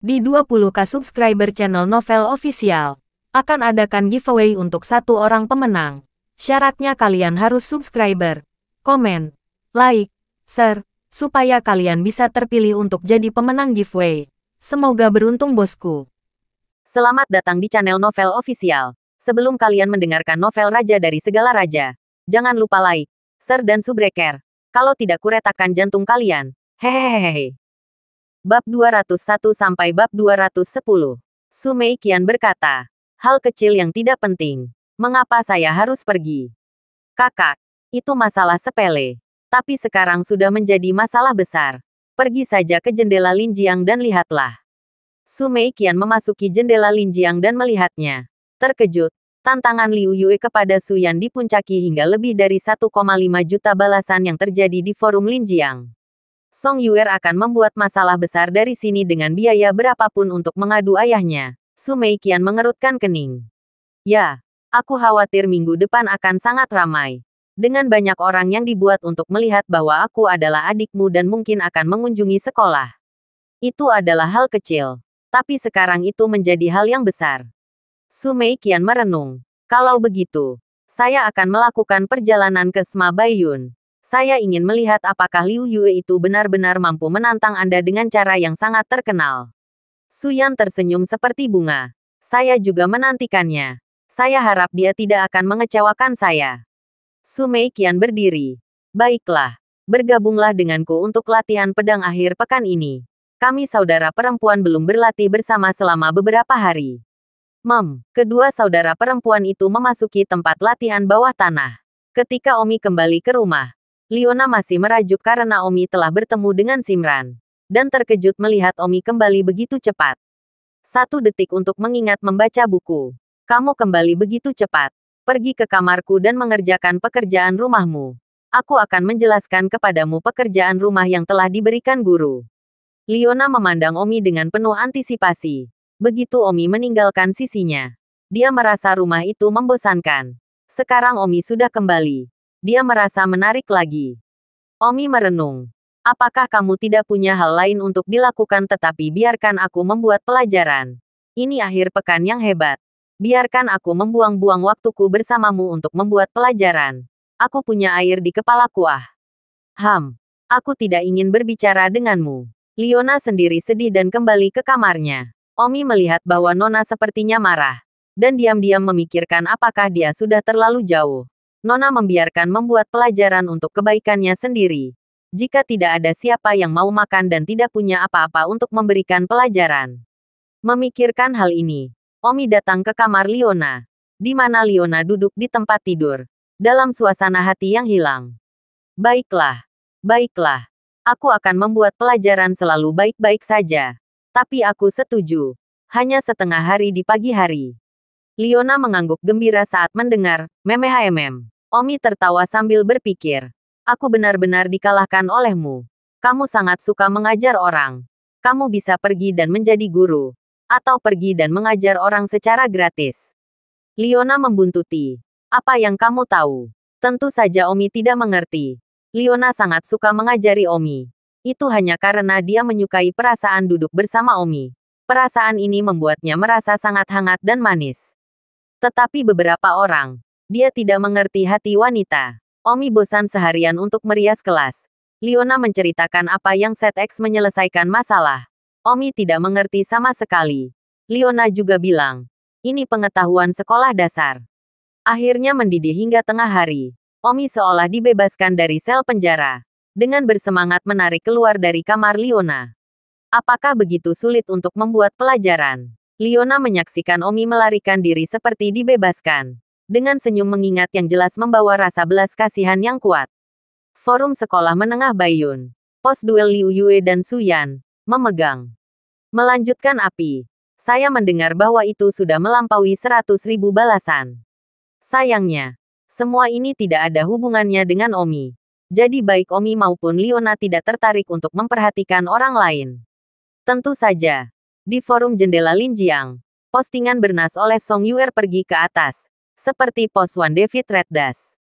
Di 20k subscriber channel Novel Official, akan adakan giveaway untuk satu orang pemenang. Syaratnya kalian harus subscriber, komen, like, share, supaya kalian bisa terpilih untuk jadi pemenang giveaway. Semoga beruntung bosku. Selamat datang di channel Novel Official. Sebelum kalian mendengarkan novel Raja dari Segala Raja, jangan lupa like, share dan subscribe. Kalau tidak kuretakan jantung kalian. Hehehehe. Bab 201 sampai bab 210. Su Meiqian berkata, hal kecil yang tidak penting. Mengapa saya harus pergi? Kakak, itu masalah sepele. Tapi sekarang sudah menjadi masalah besar. Pergi saja ke jendela Linjiang dan lihatlah. Su Meiqian memasuki jendela Linjiang dan melihatnya. Terkejut, tantangan Liu Yue kepada Su Yan dipuncaki hingga lebih dari 1,5 juta balasan yang terjadi di forum Linjiang. Song Yuer akan membuat masalah besar dari sini dengan biaya berapapun untuk mengadu ayahnya. Su Meiqian mengerutkan kening. Ya, aku khawatir minggu depan akan sangat ramai. Dengan banyak orang yang dibuat untuk melihat bahwa aku adalah adikmu dan mungkin akan mengunjungi sekolah. Itu adalah hal kecil. Tapi sekarang itu menjadi hal yang besar. Su Meiqian merenung. Kalau begitu, saya akan melakukan perjalanan ke Sma Baiyun. Saya ingin melihat apakah Liu Yue itu benar-benar mampu menantang Anda dengan cara yang sangat terkenal. Su Yan tersenyum seperti bunga. Saya juga menantikannya. Saya harap dia tidak akan mengecewakan saya. Su Meiqian berdiri. Baiklah, bergabunglah denganku untuk latihan pedang akhir pekan ini. Kami saudara perempuan belum berlatih bersama selama beberapa hari. Kedua saudara perempuan itu memasuki tempat latihan bawah tanah. Ketika Omi kembali ke rumah, Liona masih merajuk karena Omi telah bertemu dengan Simran. Dan terkejut melihat Omi kembali begitu cepat. 1 detik untuk mengingat membaca buku. Kamu kembali begitu cepat. Pergi ke kamarku dan mengerjakan pekerjaan rumahmu. Aku akan menjelaskan kepadamu pekerjaan rumah yang telah diberikan guru. Liona memandang Omi dengan penuh antisipasi. Begitu Omi meninggalkan sisinya, dia merasa rumah itu membosankan. Sekarang Omi sudah kembali. Dia merasa menarik lagi. Omi merenung. Apakah kamu tidak punya hal lain untuk dilakukan tetapi biarkan aku membuat pelajaran. Ini akhir pekan yang hebat. Biarkan aku membuang-buang waktuku bersamamu untuk membuat pelajaran. Aku punya air di kepalaku Aku tidak ingin berbicara denganmu. Liona sendiri sedih dan kembali ke kamarnya. Omi melihat bahwa Nona sepertinya marah. Dan diam-diam memikirkan apakah dia sudah terlalu jauh. Nona membiarkan membuat pelajaran untuk kebaikannya sendiri. Jika tidak ada siapa yang mau makan dan tidak punya apa-apa untuk memberikan pelajaran. Memikirkan hal ini, Omi datang ke kamar Liona. Di mana Liona duduk di tempat tidur. Dalam suasana hati yang hilang. Baiklah. Aku akan membuat pelajaran selalu baik-baik saja. Tapi aku setuju. Hanya setengah hari di pagi hari. Liona mengangguk gembira saat mendengar, Omi tertawa sambil berpikir. Aku benar-benar dikalahkan olehmu. Kamu sangat suka mengajar orang. Kamu bisa pergi dan menjadi guru. Atau pergi dan mengajar orang secara gratis. Liona membuntuti. Apa yang kamu tahu? Tentu saja Omi tidak mengerti. Liona sangat suka mengajari Omi. Itu hanya karena dia menyukai perasaan duduk bersama Omi. Perasaan ini membuatnya merasa sangat hangat dan manis. Tetapi beberapa orang, dia tidak mengerti hati wanita. Omi bosan seharian untuk merias kelas. Liona menceritakan apa yang Set X menyelesaikan masalah. Omi tidak mengerti sama sekali. Liona juga bilang, ini pengetahuan sekolah dasar. Akhirnya mendidih hingga tengah hari. Omi seolah dibebaskan dari sel penjara. Dengan bersemangat menarik keluar dari kamar Liona. Apakah begitu sulit untuk membuat pelajaran? Liona menyaksikan Omi melarikan diri seperti dibebaskan. Dengan senyum mengingat yang jelas membawa rasa belas kasihan yang kuat. Forum Sekolah Menengah Baiyun. Pos duel Liu Yue dan Su Yan. Memegang. Melanjutkan api. Saya mendengar bahwa itu sudah melampaui 100.000 balasan. Sayangnya, semua ini tidak ada hubungannya dengan Omi. Jadi baik Omi maupun Liona tidak tertarik untuk memperhatikan orang lain. Tentu saja. Di forum jendela Linjiang, postingan bernas oleh Song Yuer pergi ke atas. Seperti pos Wan David Reddas.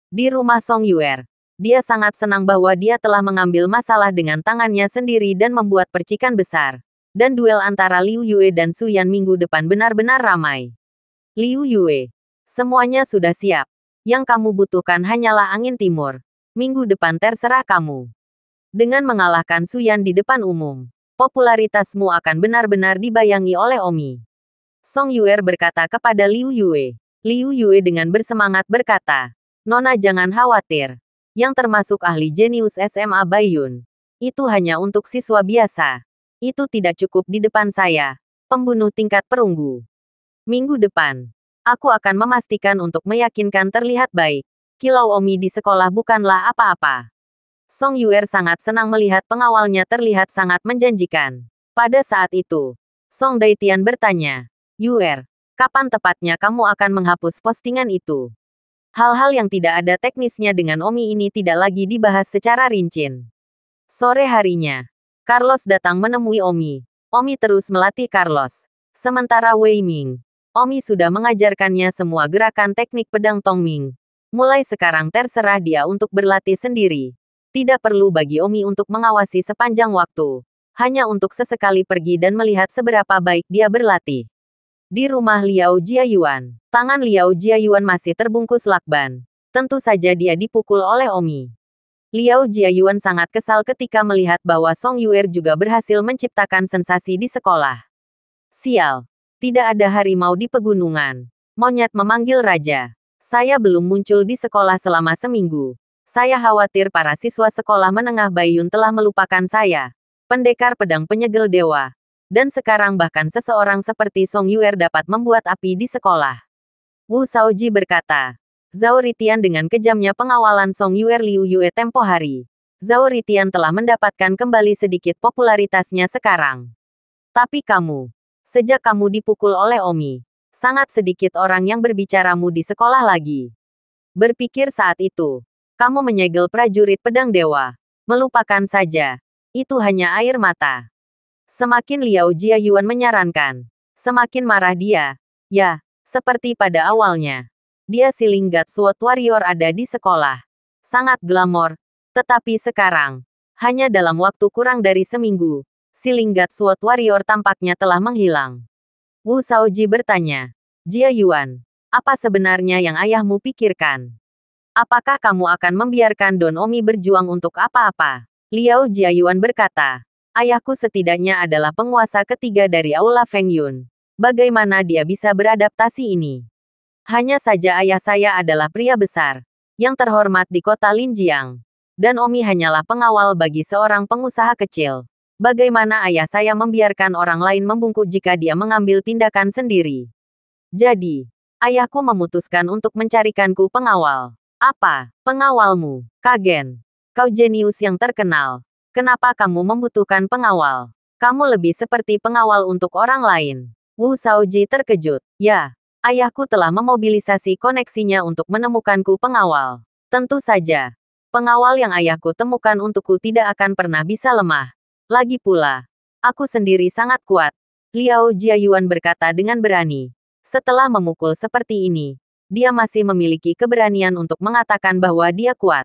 Di rumah Song Yuer, dia sangat senang bahwa dia telah mengambil masalah dengan tangannya sendiri dan membuat percikan besar. Dan duel antara Liu Yue dan Su Yan minggu depan benar-benar ramai. Liu Yue, semuanya sudah siap. Yang kamu butuhkan hanyalah angin timur. Minggu depan terserah kamu. Dengan mengalahkan Su Yan di depan umum, popularitasmu akan benar-benar dibayangi oleh Omi. Song Yuer berkata kepada Liu Yue. Liu Yue dengan bersemangat berkata, Nona jangan khawatir. Yang termasuk ahli jenius SMA Baiyun. Itu hanya untuk siswa biasa. Itu tidak cukup di depan saya, pembunuh tingkat perunggu. Minggu depan, aku akan memastikan untuk meyakinkan terlihat baik. Kilau Omi di sekolah bukanlah apa-apa. Song Yuer sangat senang melihat pengawalnya terlihat sangat menjanjikan. Pada saat itu, Song Daitian bertanya, Yuer, kapan tepatnya kamu akan menghapus postingan itu? Hal-hal yang tidak ada teknisnya dengan Omi ini tidak lagi dibahas secara rinci. Sore harinya, Carlos datang menemui Omi. Omi terus melatih Carlos. Sementara Wei Ming, Omi sudah mengajarkannya semua gerakan teknik pedang Tongming. Mulai sekarang terserah dia untuk berlatih sendiri. Tidak perlu bagi Omi untuk mengawasi sepanjang waktu. Hanya untuk sesekali pergi dan melihat seberapa baik dia berlatih. Di rumah Liao Jiayuan, tangan Liao Jiayuan masih terbungkus lakban. Tentu saja dia dipukul oleh Omi. Liao Jiayuan sangat kesal ketika melihat bahwa Song Yuer juga berhasil menciptakan sensasi di sekolah. Sial, tidak ada harimau di pegunungan. Monyet memanggil raja. Saya belum muncul di sekolah selama seminggu. Saya khawatir para siswa sekolah menengah Baiyun telah melupakan saya. Pendekar pedang penyegel dewa. Dan sekarang bahkan seseorang seperti Song Yuer dapat membuat api di sekolah. Wu Shaoji berkata. Zhao Ritian dengan kejamnya pengawalan Song Yuer Liu Yue tempo hari. Zhao Ritian telah mendapatkan kembali sedikit popularitasnya sekarang. Tapi kamu, sejak kamu dipukul oleh Omi, sangat sedikit orang yang berbicaramu di sekolah lagi. Berpikir saat itu, kamu menyegel prajurit pedang dewa. Melupakan saja. Itu hanya air mata. Semakin Liao Jiayuan menyarankan, semakin marah dia. Ya, seperti pada awalnya. Dia Sealing God Sword Warrior ada di sekolah. Sangat glamor. Tetapi sekarang, hanya dalam waktu kurang dari seminggu, Sealing God Sword Warrior tampaknya telah menghilang. Wu Shaoji bertanya, Jiayuan, apa sebenarnya yang ayahmu pikirkan? Apakah kamu akan membiarkan Don Omi berjuang untuk apa-apa? Liao Jiayuan berkata, ayahku setidaknya adalah penguasa ketiga dari Aula Feng Yun. Bagaimana dia bisa beradaptasi ini? Hanya saja ayah saya adalah pria besar, yang terhormat di kota Linjiang. Dan Omi hanyalah pengawal bagi seorang pengusaha kecil. Bagaimana ayah saya membiarkan orang lain membungkuk jika dia mengambil tindakan sendiri? Jadi, ayahku memutuskan untuk mencarikanku pengawal. Apa? Pengawalmu? Kagen. Kau jenius yang terkenal. Kenapa kamu membutuhkan pengawal? Kamu lebih seperti pengawal untuk orang lain. Wu Shaoji terkejut. Ya. Ayahku telah memobilisasi koneksinya untuk menemukanku pengawal. Tentu saja, pengawal yang ayahku temukan untukku tidak akan pernah bisa lemah. Lagi pula, aku sendiri sangat kuat. Liao Jiayuan berkata dengan berani. Setelah memukul seperti ini, dia masih memiliki keberanian untuk mengatakan bahwa dia kuat.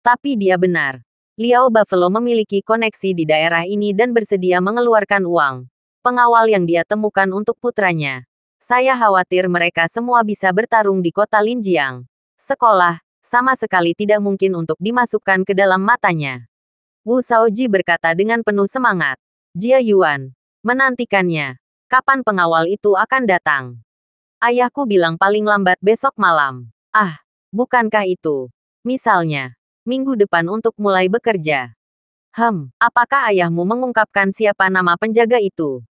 Tapi dia benar. Liao Buffalo memiliki koneksi di daerah ini dan bersedia mengeluarkan uang. Pengawal yang dia temukan untuk putranya. Saya khawatir mereka semua bisa bertarung di kota Linjiang. Sekolah, sama sekali tidak mungkin untuk dimasukkan ke dalam matanya. Wu Shaoji berkata dengan penuh semangat. Jiayuan, menantikannya. Kapan pengawal itu akan datang? Ayahku bilang paling lambat besok malam. Ah, bukankah itu? Misalnya, minggu depan untuk mulai bekerja. Apakah ayahmu mengungkapkan siapa nama penjaga itu?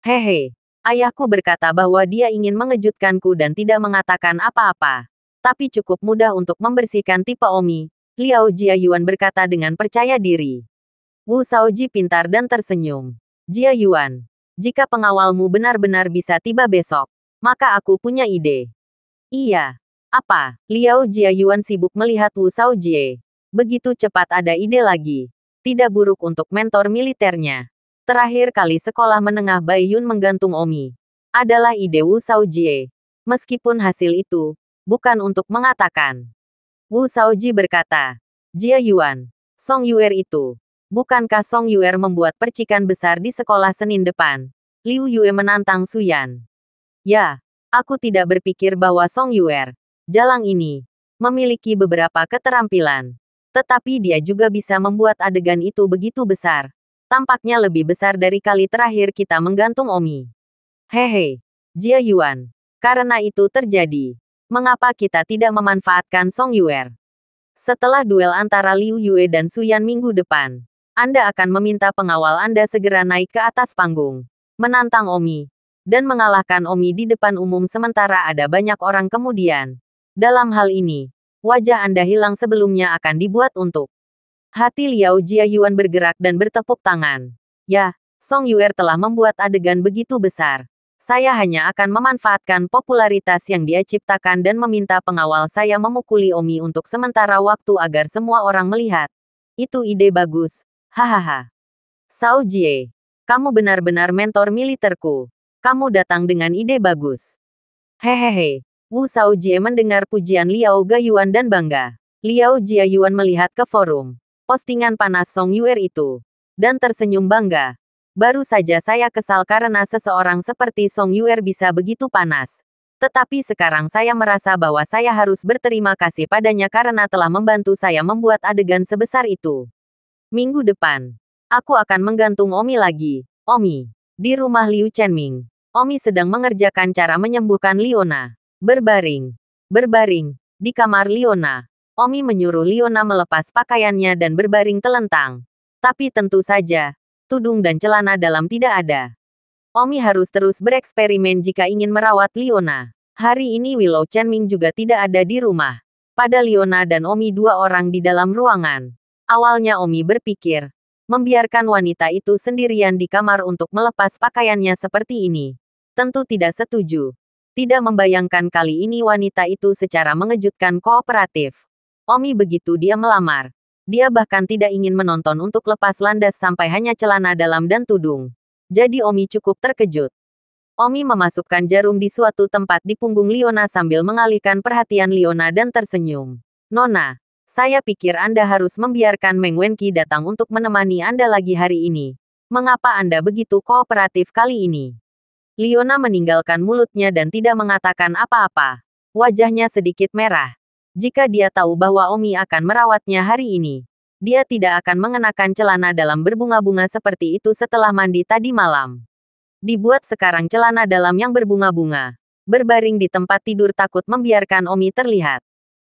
Hehe. Ayahku berkata bahwa dia ingin mengejutkanku dan tidak mengatakan apa-apa. Tapi cukup mudah untuk membersihkan tipe Omi. Liao Jiayuan berkata dengan percaya diri. Wu Shaoji pintar dan tersenyum. Jiayuan, jika pengawalmu benar-benar bisa tiba besok, maka aku punya ide. Iya. Apa? Liao Jiayuan sibuk melihat Wu Shaoji. Begitu cepat ada ide lagi. Tidak buruk untuk mentor militernya. Terakhir kali sekolah menengah Baiyun menggantung Omi. Adalah ide Wu Shaoji. Meskipun hasil itu, bukan untuk mengatakan. Wu Shaoji berkata. Jiayuan. Song Yuer itu. Bukankah Song Yuer membuat percikan besar di sekolah Senin depan? Liu Yue menantang Su Yan. Ya, aku tidak berpikir bahwa Song Yuer, jalang ini, memiliki beberapa keterampilan. Tetapi dia juga bisa membuat adegan itu begitu besar. Tampaknya lebih besar dari kali terakhir kita menggantung Omi. Hehe, Jia Yuan. Karena itu terjadi, mengapa kita tidak memanfaatkan Song Yuer? Setelah duel antara Liu Yue dan Su Yan minggu depan, Anda akan meminta pengawal Anda segera naik ke atas panggung, menantang Omi, dan mengalahkan Omi di depan umum sementara ada banyak orang kemudian. Dalam hal ini, wajah Anda hilang sebelumnya akan dibuat untuk. Hati Liao Jiayuan bergerak dan bertepuk tangan. Ya, Song Yuer telah membuat adegan begitu besar. Saya hanya akan memanfaatkan popularitas yang dia ciptakan dan meminta pengawal saya memukuli Omi untuk sementara waktu agar semua orang melihat. Itu ide bagus. Hahaha. Sao Jie, kamu benar-benar mentor militerku. Kamu datang dengan ide bagus. Hehehe. Wu Sao Jie mendengar pujian Liao Gayuan dan bangga. Liao Jiayuan melihat ke forum postingan panas Song Yuer itu, dan tersenyum bangga. Baru saja saya kesal karena seseorang seperti Song Yuer bisa begitu panas. Tetapi sekarang saya merasa bahwa saya harus berterima kasih padanya karena telah membantu saya membuat adegan sebesar itu. Minggu depan, aku akan menggantung Omi lagi. Omi, di rumah Liu Chenming. Omi sedang mengerjakan cara menyembuhkan Liona. Berbaring, di kamar Liona. Omi menyuruh Liona melepas pakaiannya dan berbaring telentang. Tapi tentu saja, tudung dan celana dalam tidak ada. Omi harus terus bereksperimen jika ingin merawat Liona. Hari ini Willow Chenming juga tidak ada di rumah. Pada Liona dan Omi dua orang di dalam ruangan. Awalnya Omi berpikir, membiarkan wanita itu sendirian di kamar untuk melepas pakaiannya seperti ini. Tentu tidak setuju. Tidak membayangkan kali ini wanita itu secara mengejutkan kooperatif. Omi begitu dia melamar. Dia bahkan tidak ingin menonton untuk lepas landas sampai hanya celana dalam dan tudung. Jadi Omi cukup terkejut. Omi memasukkan jarum di suatu tempat di punggung Liona sambil mengalihkan perhatian Liona dan tersenyum. Nona, saya pikir Anda harus membiarkan Meng Wenqi datang untuk menemani Anda lagi hari ini. Mengapa Anda begitu kooperatif kali ini? Liona meninggalkan mulutnya dan tidak mengatakan apa-apa. Wajahnya sedikit merah. Jika dia tahu bahwa Omi akan merawatnya hari ini, dia tidak akan mengenakan celana dalam berbunga-bunga seperti itu setelah mandi tadi malam. Dibuat sekarang celana dalam yang berbunga-bunga. Berbaring di tempat tidur takut membiarkan Omi terlihat.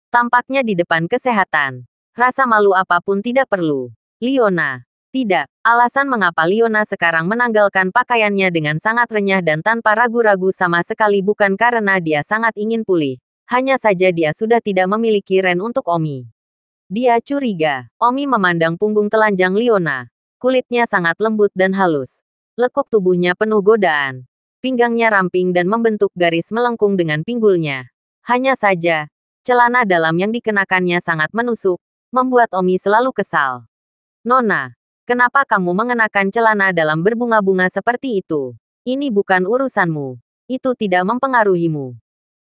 Tampaknya di depan kesehatan. Rasa malu apapun tidak perlu. Liona. Tidak. Alasan mengapa Liona sekarang menanggalkan pakaiannya dengan sangat renyah dan tanpa ragu-ragu sama sekali bukan karena dia sangat ingin pulih. Hanya saja dia sudah tidak memiliki ren untuk Omi. Dia curiga. Omi memandang punggung telanjang Liona. Kulitnya sangat lembut dan halus. Lekuk tubuhnya penuh godaan. Pinggangnya ramping dan membentuk garis melengkung dengan pinggulnya. Hanya saja, celana dalam yang dikenakannya sangat menusuk, membuat Omi selalu kesal. Nona, kenapa kamu mengenakan celana dalam berbunga-bunga seperti itu? Ini bukan urusanmu. Itu tidak mempengaruhimu.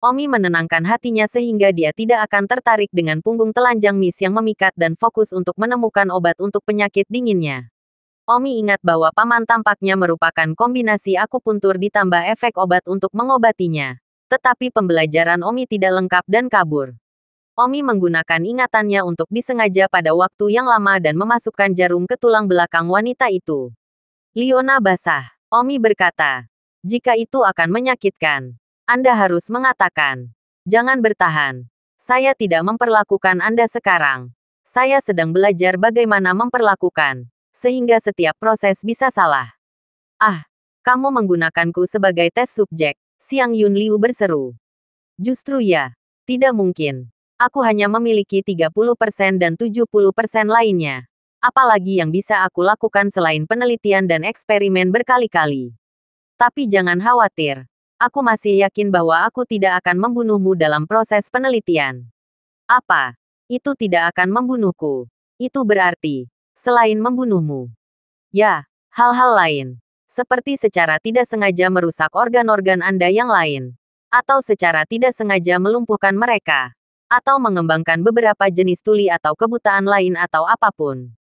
Omi menenangkan hatinya sehingga dia tidak akan tertarik dengan punggung telanjang Miss yang memikat dan fokus untuk menemukan obat untuk penyakit dinginnya. Omi ingat bahwa paman tampaknya merupakan kombinasi akupuntur ditambah efek obat untuk mengobatinya. Tetapi pembelajaran Omi tidak lengkap dan kabur. Omi menggunakan ingatannya untuk disengaja pada waktu yang lama dan memasukkan jarum ke tulang belakang wanita itu. Liona basah. Omi berkata, jika itu akan menyakitkan, Anda harus mengatakan. Jangan bertahan. Saya tidak memperlakukan Anda sekarang. Saya sedang belajar bagaimana memperlakukan, sehingga setiap proses bisa salah. Ah, kamu menggunakanku sebagai tes subjek. Xiang Yunliu berseru. Justru ya. Tidak mungkin. Aku hanya memiliki 30% dan 70% lainnya. Apalagi yang bisa aku lakukan selain penelitian dan eksperimen berkali-kali. Tapi jangan khawatir. Aku masih yakin bahwa aku tidak akan membunuhmu dalam proses penelitian. Apa? Itu tidak akan membunuhku. Itu berarti, selain membunuhmu. Ya, hal-hal lain. Seperti secara tidak sengaja merusak organ-organ Anda yang lain. Atau secara tidak sengaja melumpuhkan mereka. Atau mengembangkan beberapa jenis tuli atau kebutaan lain atau apapun.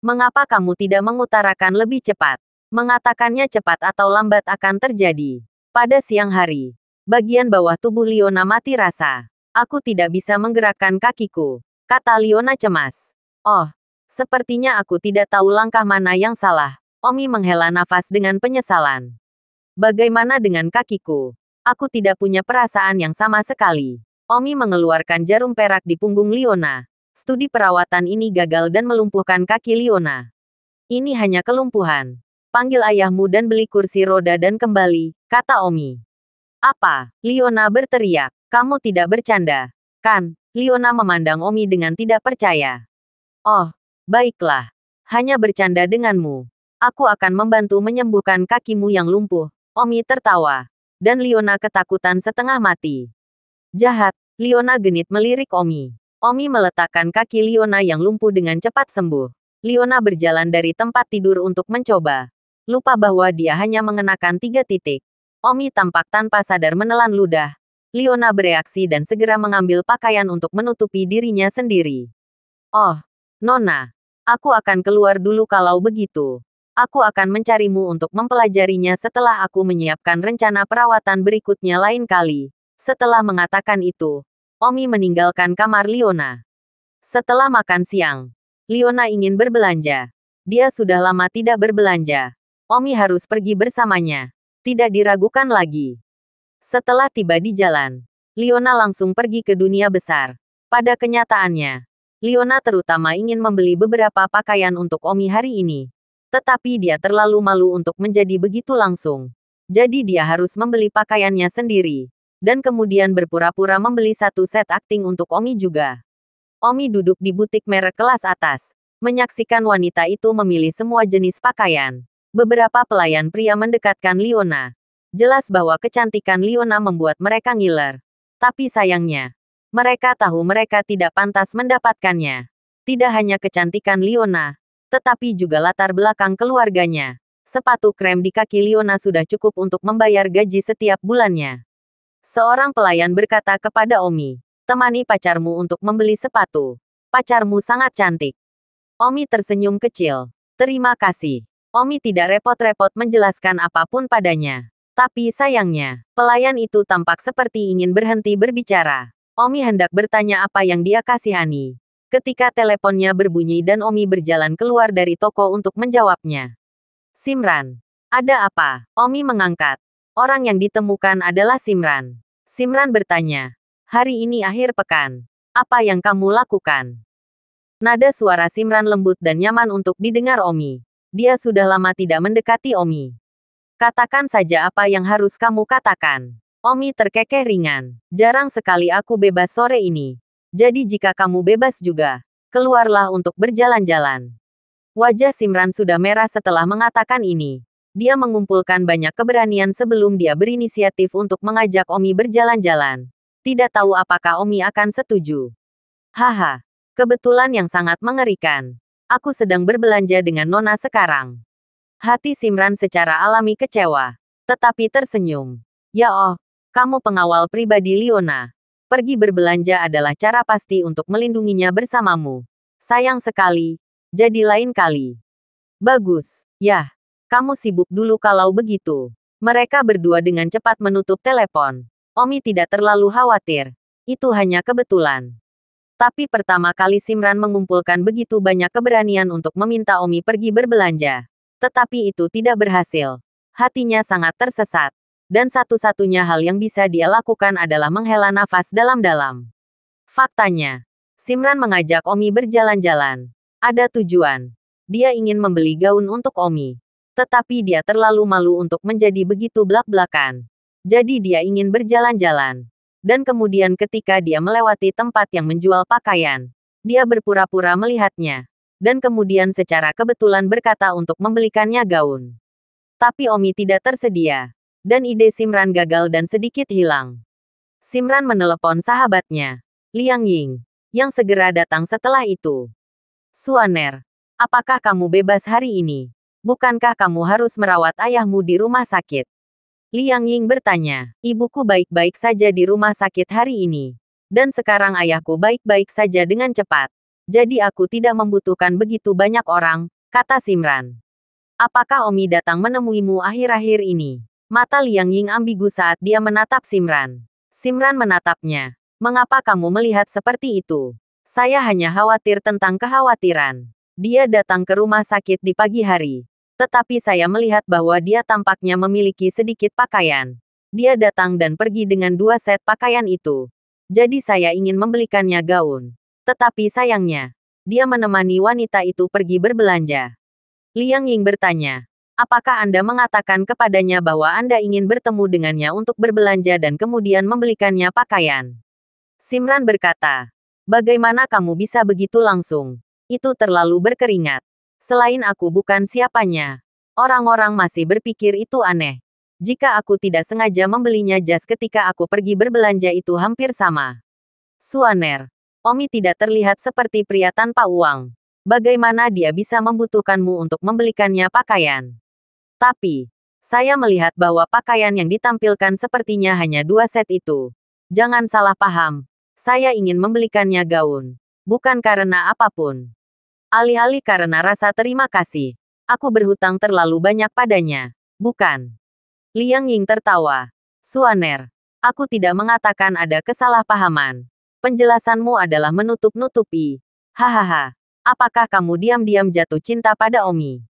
Mengapa kamu tidak mengutarakan lebih cepat? Mengatakannya cepat atau lambat akan terjadi. Pada siang hari, bagian bawah tubuh Liona mati rasa. Aku tidak bisa menggerakkan kakiku, kata Liona cemas. Oh, sepertinya aku tidak tahu langkah mana yang salah. Omi menghela nafas dengan penyesalan. Bagaimana dengan kakiku? Aku tidak punya perasaan yang sama sekali. Omi mengeluarkan jarum perak di punggung Liona. Studi perawatan ini gagal dan melumpuhkan kaki Liona. Ini hanya kelumpuhan. Panggil ayahmu dan beli kursi roda dan kembali, kata Omi. Apa? Liona berteriak. Kamu tidak bercanda, kan? Liona memandang Omi dengan tidak percaya. Oh, baiklah. Hanya bercanda denganmu. Aku akan membantu menyembuhkan kakimu yang lumpuh. Omi tertawa. Dan Liona ketakutan setengah mati. Jahat, Liona genit melirik Omi. Omi meletakkan kaki Liona yang lumpuh dengan cepat sembuh. Liona berjalan dari tempat tidur untuk mencoba. Lupa bahwa dia hanya mengenakan 3 titik. Omi tampak tanpa sadar menelan ludah. Liona bereaksi dan segera mengambil pakaian untuk menutupi dirinya sendiri. Oh, Nona. Aku akan keluar dulu kalau begitu. Aku akan mencarimu untuk mempelajarinya setelah aku menyiapkan rencana perawatan berikutnya lain kali. Setelah mengatakan itu, Omi meninggalkan kamar Liona. Setelah makan siang, Liona ingin berbelanja. Dia sudah lama tidak berbelanja. Omi harus pergi bersamanya. Tidak diragukan lagi. Setelah tiba di jalan, Liona langsung pergi ke dunia besar. Pada kenyataannya, Liona terutama ingin membeli beberapa pakaian untuk Omi hari ini. Tetapi dia terlalu malu untuk menjadi begitu langsung. Jadi dia harus membeli pakaiannya sendiri. Dan kemudian berpura-pura membeli 1 set akting untuk Omi juga. Omi duduk di butik merek kelas atas. Menyaksikan wanita itu memilih semua jenis pakaian. Beberapa pelayan pria mendekatkan Liona. Jelas bahwa kecantikan Liona membuat mereka ngiler. Tapi sayangnya, mereka tahu mereka tidak pantas mendapatkannya. Tidak hanya kecantikan Liona, tetapi juga latar belakang keluarganya. Sepatu krem di kaki Liona sudah cukup untuk membayar gaji setiap bulannya. Seorang pelayan berkata kepada Omi, temani pacarmu untuk membeli sepatu. Pacarmu sangat cantik. Omi tersenyum kecil. Terima kasih. Omi tidak repot-repot menjelaskan apapun padanya. Tapi sayangnya, pelayan itu tampak seperti ingin berhenti berbicara. Omi hendak bertanya apa yang dia kasihani. Ketika teleponnya berbunyi dan Omi berjalan keluar dari toko untuk menjawabnya. Simran. Ada apa? Omi mengangkat. Orang yang ditemukan adalah Simran. Simran bertanya. Hari ini akhir pekan. Apa yang kamu lakukan? Nada suara Simran lembut dan nyaman untuk didengar Omi. Dia sudah lama tidak mendekati Omi. Katakan saja apa yang harus kamu katakan. Omi terkekeh ringan. Jarang sekali aku bebas sore ini. Jadi jika kamu bebas juga, keluarlah untuk berjalan-jalan. Wajah Simran sudah merah setelah mengatakan ini. Dia mengumpulkan banyak keberanian sebelum dia berinisiatif untuk mengajak Omi berjalan-jalan. Tidak tahu apakah Omi akan setuju. Haha, kebetulan yang sangat mengerikan. Aku sedang berbelanja dengan Nona sekarang. Hati Simran secara alami kecewa. Tetapi tersenyum. Ya oh, kamu pengawal pribadi Liona. Pergi berbelanja adalah cara pasti untuk melindunginya bersamamu. Sayang sekali. Jadi lain kali. Bagus. Yah, kamu sibuk dulu kalau begitu. Mereka berdua dengan cepat menutup telepon. Omi tidak terlalu khawatir. Itu hanya kebetulan. Tapi pertama kali Simran mengumpulkan begitu banyak keberanian untuk meminta Omi pergi berbelanja. Tetapi itu tidak berhasil. Hatinya sangat tersesat. Dan satu-satunya hal yang bisa dia lakukan adalah menghela nafas dalam-dalam. Faktanya, Simran mengajak Omi berjalan-jalan. Ada tujuan. Dia ingin membeli gaun untuk Omi. Tetapi dia terlalu malu untuk menjadi begitu blak-blakan. Jadi dia ingin berjalan-jalan. Dan kemudian ketika dia melewati tempat yang menjual pakaian, dia berpura-pura melihatnya. Dan kemudian secara kebetulan berkata untuk membelikannya gaun. Tapi Omi tidak tersedia. Dan ide Simran gagal dan sedikit hilang. Simran menelepon sahabatnya, Liang Ying, yang segera datang setelah itu. Suaner, apakah kamu bebas hari ini? Bukankah kamu harus merawat ayahmu di rumah sakit? Liang Ying bertanya, ibuku baik-baik saja di rumah sakit hari ini. Dan sekarang ayahku baik-baik saja dengan cepat. Jadi aku tidak membutuhkan begitu banyak orang, kata Simran. Apakah Omi datang menemuimu akhir-akhir ini? Mata Liang Ying ambigu saat dia menatap Simran. Simran menatapnya. Mengapa kamu melihat seperti itu? Saya hanya khawatir tentang kekhawatiran. Dia datang ke rumah sakit di pagi hari. Tetapi saya melihat bahwa dia tampaknya memiliki sedikit pakaian. Dia datang dan pergi dengan 2 set pakaian itu. Jadi saya ingin membelikannya gaun. Tetapi sayangnya, dia menemani wanita itu pergi berbelanja. Liang Ying bertanya, apakah Anda mengatakan kepadanya bahwa Anda ingin bertemu dengannya untuk berbelanja dan kemudian membelikannya pakaian? Simran berkata, bagaimana kamu bisa begitu langsung? Itu terlalu berkeringat. Selain aku bukan siapanya. Orang-orang masih berpikir itu aneh. Jika aku tidak sengaja membelinya jas ketika aku pergi berbelanja itu hampir sama. Suaner, Omi tidak terlihat seperti pria tanpa uang. Bagaimana dia bisa membutuhkanmu untuk membelikannya pakaian? Tapi, saya melihat bahwa pakaian yang ditampilkan sepertinya hanya 2 set itu. Jangan salah paham. Saya ingin membelikannya gaun. Bukan karena apapun. Alih-alih karena rasa terima kasih. Aku berhutang terlalu banyak padanya. Bukan. Liang Ying tertawa. Suaner, aku tidak mengatakan ada kesalahpahaman. Penjelasanmu adalah menutup-nutupi. Hahaha. Apakah kamu diam-diam jatuh cinta pada Omi?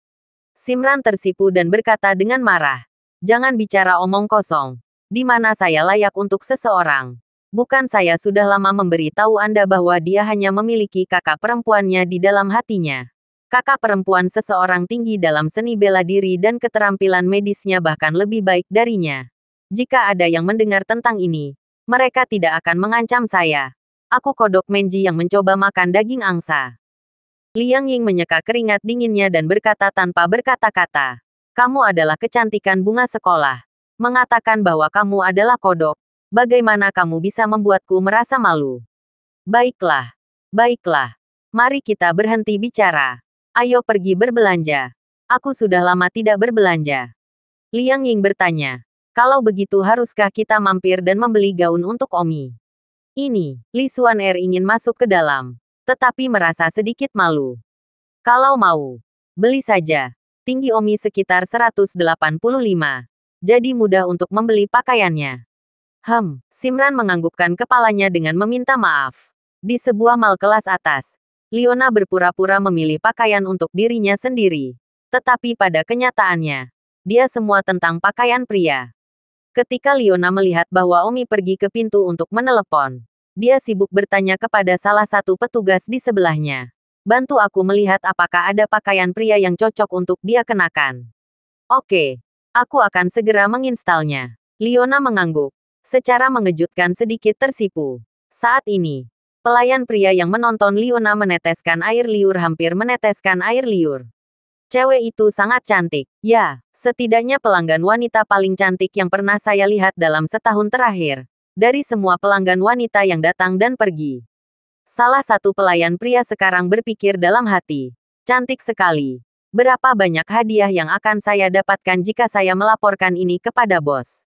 Simran tersipu dan berkata dengan marah. Jangan bicara omong kosong. Di mana saya layak untuk seseorang? Bukan saya sudah lama memberi tahu Anda bahwa dia hanya memiliki kakak perempuannya di dalam hatinya. Kakak perempuan seseorang tinggi dalam seni bela diri dan keterampilan medisnya bahkan lebih baik darinya. Jika ada yang mendengar tentang ini, mereka tidak akan mengancam saya. Aku kodok Menji yang mencoba makan daging angsa. Liang Ying menyeka keringat dinginnya dan berkata tanpa berkata-kata. Kamu adalah kecantikan bunga sekolah. Mengatakan bahwa kamu adalah kodok. Bagaimana kamu bisa membuatku merasa malu? Baiklah. Baiklah. Mari kita berhenti bicara. Ayo pergi berbelanja. Aku sudah lama tidak berbelanja. Liang Ying bertanya. Kalau begitu haruskah kita mampir dan membeli gaun untuk Omi? Ini, Li Xuan Er ingin masuk ke dalam. Tetapi merasa sedikit malu. Kalau mau, beli saja. Tinggi Omi sekitar 185. Jadi mudah untuk membeli pakaiannya. Simran menganggukkan kepalanya dengan meminta maaf. Di sebuah mal kelas atas, Liona berpura-pura memilih pakaian untuk dirinya sendiri. Tetapi pada kenyataannya, dia semua tentang pakaian pria. Ketika Liona melihat bahwa Omi pergi ke pintu untuk menelepon, dia sibuk bertanya kepada salah satu petugas di sebelahnya. Bantu aku melihat apakah ada pakaian pria yang cocok untuk dia kenakan. Oke, aku akan segera menginstalnya. Liona mengangguk. Secara mengejutkan sedikit tersipu. Saat ini, pelayan pria yang menonton Liona meneteskan air liur hampir meneteskan air liur. Cewek itu sangat cantik. Ya, setidaknya pelanggan wanita paling cantik yang pernah saya lihat dalam setahun terakhir. Dari semua pelanggan wanita yang datang dan pergi. Salah satu pelayan pria sekarang berpikir dalam hati. Cantik sekali. Berapa banyak hadiah yang akan saya dapatkan jika saya melaporkan ini kepada bos?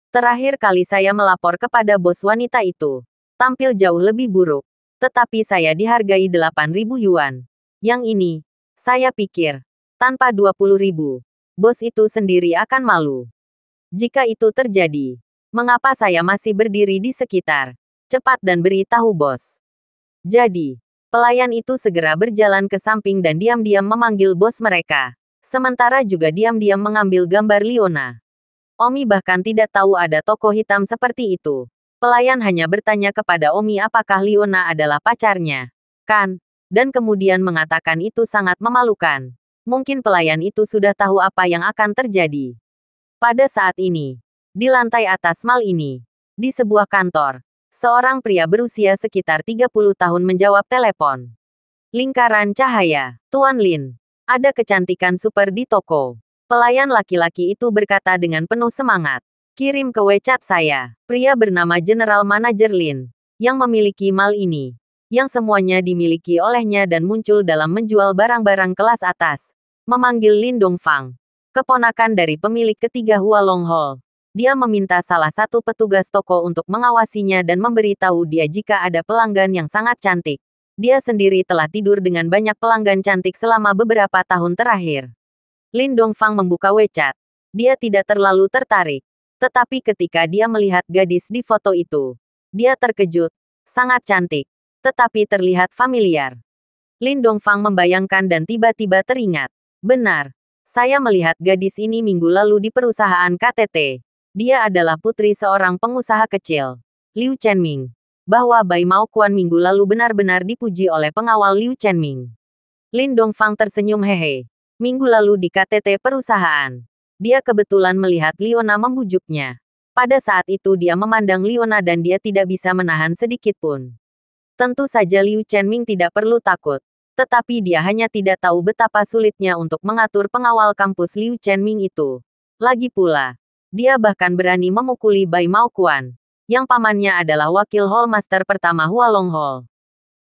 Terakhir kali saya melapor kepada bos wanita itu. Tampil jauh lebih buruk. Tetapi saya dihargai 8.000 yuan. Yang ini, saya pikir, tanpa 20.000, bos itu sendiri akan malu. Jika itu terjadi, mengapa saya masih berdiri di sekitar? Cepat dan beritahu bos. Jadi, pelayan itu segera berjalan ke samping dan diam-diam memanggil bos mereka. Sementara juga diam-diam mengambil gambar Liona. Omi bahkan tidak tahu ada toko hitam seperti itu. Pelayan hanya bertanya kepada Omi apakah Liona adalah pacarnya. Kan? Dan kemudian mengatakan itu sangat memalukan. Mungkin pelayan itu sudah tahu apa yang akan terjadi. Pada saat ini, di lantai atas mal ini, di sebuah kantor, seorang pria berusia sekitar 30 tahun menjawab telepon. Lingkaran cahaya, Tuan Lin. Ada kecantikan super di toko. Pelayan laki-laki itu berkata dengan penuh semangat. Kirim ke WeChat saya. Pria bernama General Manager Lin, yang memiliki mal ini, yang semuanya dimiliki olehnya dan muncul dalam menjual barang-barang kelas atas, memanggil Lin Dongfang, keponakan dari pemilik ketiga Hualong Hall. Dia meminta salah satu petugas toko untuk mengawasinya dan memberitahu dia jika ada pelanggan yang sangat cantik, Dia sendiri telah tidur dengan banyak pelanggan cantik selama beberapa tahun terakhir. Lin Dongfang membuka WeChat. Dia tidak terlalu tertarik. Tetapi ketika dia melihat gadis di foto itu, dia terkejut. Sangat cantik. Tetapi terlihat familiar. Lin Dongfang membayangkan dan tiba-tiba teringat. Benar. Saya melihat gadis ini minggu lalu di perusahaan KTT. Dia adalah putri seorang pengusaha kecil, Liu Chenming. Bahwa Bai Maoquan minggu lalu benar-benar dipuji oleh pengawal Liu Chenming. Lin Dongfang tersenyum hehe. Minggu lalu di KTT perusahaan. Dia kebetulan melihat Liona membujuknya. Pada saat itu dia memandang Liona dan dia tidak bisa menahan sedikit pun. Tentu saja Liu Chenming tidak perlu takut. Tetapi dia hanya tidak tahu betapa sulitnya untuk mengatur pengawal kampus Liu Chenming itu. Lagi pula, dia bahkan berani memukuli Bai Maoquan, yang pamannya adalah wakil Hall Master pertama Hualong Hall.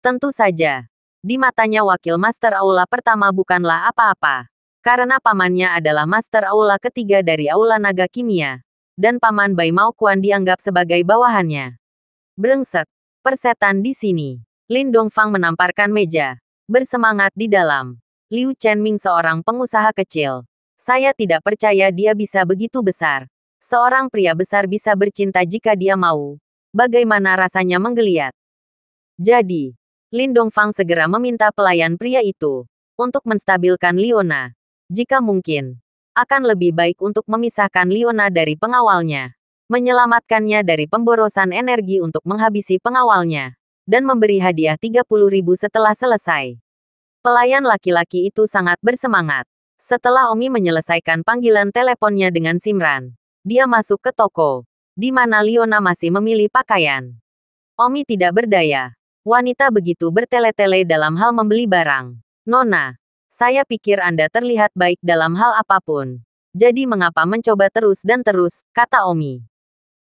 Tentu saja, di matanya wakil Master Aula pertama bukanlah apa-apa. Karena pamannya adalah Master Aula ketiga dari Aula Naga Kimia. Dan paman Bai Maoquan dianggap sebagai bawahannya. Brengsek, persetan di sini. Lin Dongfang menamparkan meja. Bersemangat di dalam. Liu Chenming seorang pengusaha kecil. Saya tidak percaya dia bisa begitu besar. Seorang pria besar bisa bercinta jika dia mau. Bagaimana rasanya menggeliat? Jadi, Lin Dongfang segera meminta pelayan pria itu untuk menstabilkan Liona. Jika mungkin, akan lebih baik untuk memisahkan Liona dari pengawalnya, menyelamatkannya dari pemborosan energi untuk menghabisi pengawalnya, dan memberi hadiah 30.000 setelah selesai. Pelayan laki-laki itu sangat bersemangat. Setelah Omi menyelesaikan panggilan teleponnya dengan Simran, dia masuk ke toko, di mana Liona masih memilih pakaian. Omi tidak berdaya. Wanita begitu bertele-tele dalam hal membeli barang. Nona, saya pikir Anda terlihat baik dalam hal apapun. Jadi mengapa mencoba terus dan terus, kata Omi.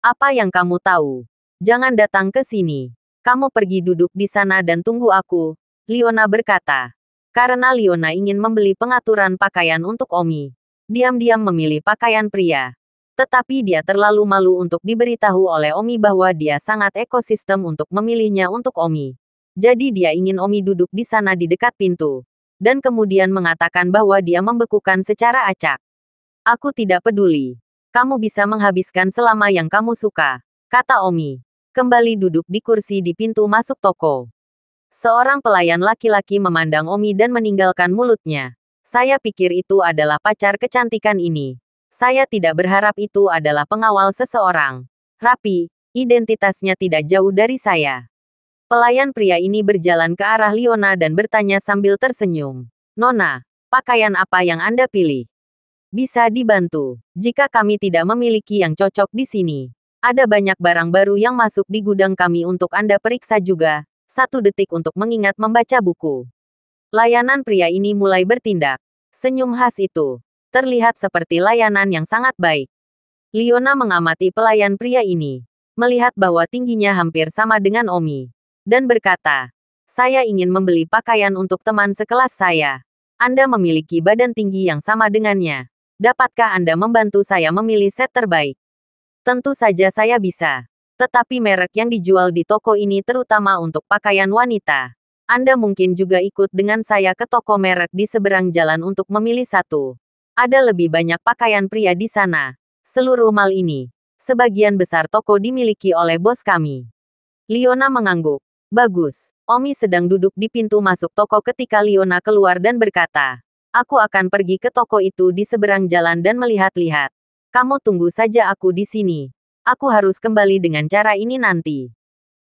Apa yang kamu tahu? Jangan datang ke sini. Kamu pergi duduk di sana dan tunggu aku, Liona berkata. Karena Liona ingin membeli pengaturan pakaian untuk Omi. Diam-diam memilih pakaian pria. Tetapi dia terlalu malu untuk diberitahu oleh Omi bahwa dia sangat ekosistem untuk memilihnya untuk Omi. Jadi dia ingin Omi duduk di sana di dekat pintu. Dan kemudian mengatakan bahwa dia membekukan secara acak. Aku tidak peduli. Kamu bisa menghabiskan selama yang kamu suka, kata Omi. Kembali duduk di kursi di pintu masuk toko. Seorang pelayan laki-laki memandang Omi dan meninggalkan mulutnya. Saya pikir itu adalah pacar kecantikan ini. Saya tidak berharap itu adalah pengawal seseorang. Rapi, identitasnya tidak jauh dari saya. Pelayan pria ini berjalan ke arah Liona dan bertanya sambil tersenyum. Nona, pakaian apa yang Anda pilih? Bisa dibantu. Jika kami tidak memiliki yang cocok di sini. Ada banyak barang baru yang masuk di gudang kami untuk Anda periksa juga. 1 detik untuk mengingat membaca buku. Layanan pria ini mulai bertindak. Senyum khas itu terlihat seperti layanan yang sangat baik. Liona mengamati pelayan pria ini, melihat bahwa tingginya hampir sama dengan Omi, dan berkata, saya ingin membeli pakaian untuk teman sekelas saya. Anda memiliki badan tinggi yang sama dengannya. Dapatkah Anda membantu saya memilih set terbaik? Tentu saja saya bisa. Tetapi merek yang dijual di toko ini terutama untuk pakaian wanita. Anda mungkin juga ikut dengan saya ke toko merek di seberang jalan untuk memilih satu. Ada lebih banyak pakaian pria di sana. Seluruh mal ini, sebagian besar toko dimiliki oleh bos kami. Liona mengangguk. Bagus. Omi sedang duduk di pintu masuk toko ketika Liona keluar dan berkata, aku akan pergi ke toko itu di seberang jalan dan melihat-lihat. Kamu tunggu saja aku di sini. Aku harus kembali dengan cara ini nanti.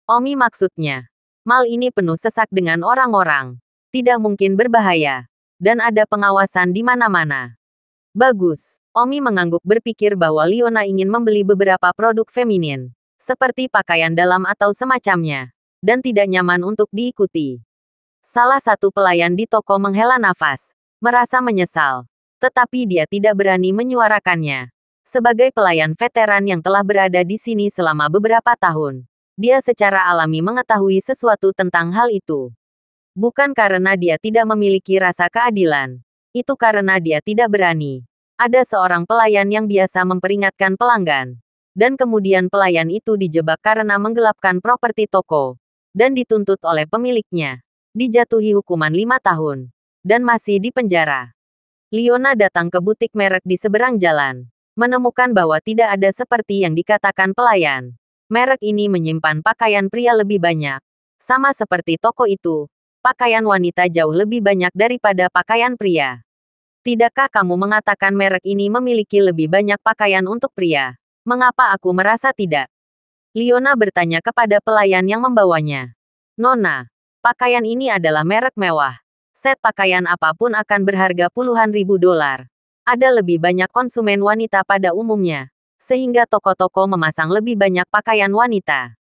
Omi maksudnya, mal ini penuh sesak dengan orang-orang. Tidak mungkin berbahaya. Dan ada pengawasan di mana-mana. Bagus. Omi mengangguk berpikir bahwa Liona ingin membeli beberapa produk feminin. Seperti pakaian dalam atau semacamnya. Dan tidak nyaman untuk diikuti. Salah satu pelayan di toko menghela nafas. Merasa menyesal. Tetapi dia tidak berani menyuarakannya. Sebagai pelayan veteran yang telah berada di sini selama beberapa tahun. Dia secara alami mengetahui sesuatu tentang hal itu. Bukan karena dia tidak memiliki rasa keadilan. Itu karena dia tidak berani. Ada seorang pelayan yang biasa memperingatkan pelanggan. Dan kemudian pelayan itu dijebak karena menggelapkan properti toko. Dan dituntut oleh pemiliknya. dijatuhi hukuman 5 tahun, dan masih di penjara. Liona datang ke butik merek di seberang jalan, menemukan bahwa tidak ada seperti yang dikatakan pelayan. Merek ini menyimpan pakaian pria lebih banyak. Sama seperti toko itu, pakaian wanita jauh lebih banyak daripada pakaian pria. Tidakkah kamu mengatakan merek ini memiliki lebih banyak pakaian untuk pria? Mengapa aku merasa tidak? Liona bertanya kepada pelayan yang membawanya. Nona, pakaian ini adalah merek mewah. Set pakaian apapun akan berharga puluhan ribu dolar. Ada lebih banyak konsumen wanita pada umumnya, sehingga toko-toko memasang lebih banyak pakaian wanita.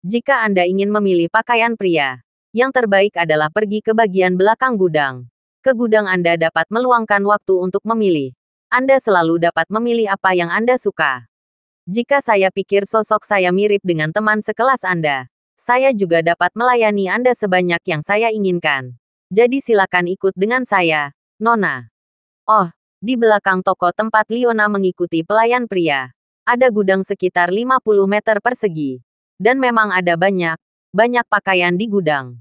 Jika Anda ingin memilih pakaian pria, yang terbaik adalah pergi ke bagian belakang gudang. Ke gudang Anda dapat meluangkan waktu untuk memilih. Anda selalu dapat memilih apa yang Anda suka. Jika saya pikir sosok saya mirip dengan teman sekelas Anda, saya juga dapat melayani Anda sebanyak yang saya inginkan. Jadi silakan ikut dengan saya, Nona. Oh, di belakang toko tempat Liona mengikuti pelayan pria, ada gudang sekitar 50 meter persegi. Dan memang ada banyak pakaian di gudang.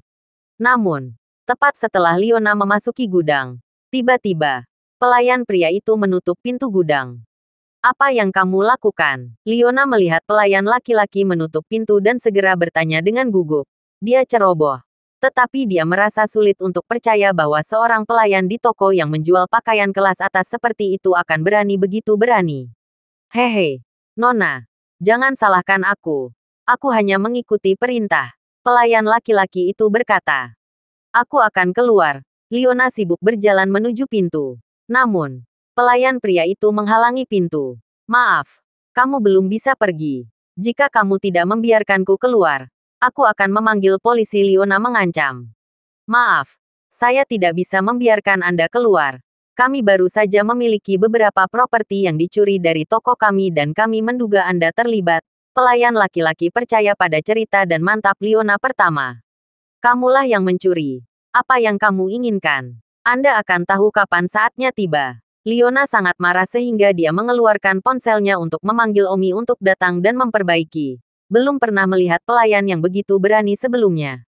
Namun, tepat setelah Liona memasuki gudang, tiba-tiba, pelayan pria itu menutup pintu gudang. Apa yang kamu lakukan? Liona melihat pelayan laki-laki menutup pintu dan segera bertanya dengan gugup. Dia ceroboh. Tetapi dia merasa sulit untuk percaya bahwa seorang pelayan di toko yang menjual pakaian kelas atas seperti itu akan berani begitu berani. Hehe, Nona. Jangan salahkan aku. Aku hanya mengikuti perintah. Pelayan laki-laki itu berkata. Aku akan keluar. Liona sibuk berjalan menuju pintu. Namun, pelayan pria itu menghalangi pintu. Maaf, kamu belum bisa pergi. Jika kamu tidak membiarkanku keluar, aku akan memanggil polisi. Liona mengancam. Maaf, saya tidak bisa membiarkan Anda keluar. Kami baru saja memiliki beberapa properti yang dicuri dari toko kami dan kami menduga Anda terlibat. Pelayan laki-laki percaya pada cerita dan mantap Liona pertama. Kamulah yang mencuri. Apa yang kamu inginkan? Anda akan tahu kapan saatnya tiba. Liona sangat marah sehingga dia mengeluarkan ponselnya untuk memanggil Omi untuk datang dan memperbaiki. Belum pernah melihat pelayan yang begitu berani sebelumnya.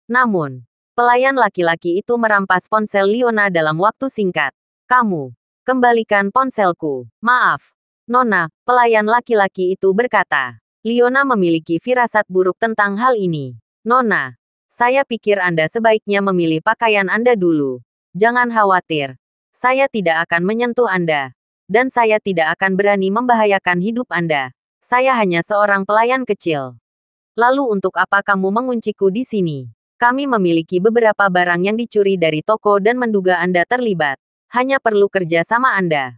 Namun, pelayan laki-laki itu merampas ponsel Liona dalam waktu singkat. Kamu, kembalikan ponselku. Maaf, Nona, pelayan laki-laki itu berkata. Liona memiliki firasat buruk tentang hal ini. Nona, saya pikir Anda sebaiknya memilih pakaian Anda dulu. Jangan khawatir. Saya tidak akan menyentuh Anda. Dan saya tidak akan berani membahayakan hidup Anda. Saya hanya seorang pelayan kecil. Lalu untuk apa kamu mengunciku di sini? Kami memiliki beberapa barang yang dicuri dari toko dan menduga Anda terlibat. Hanya perlu kerja sama Anda.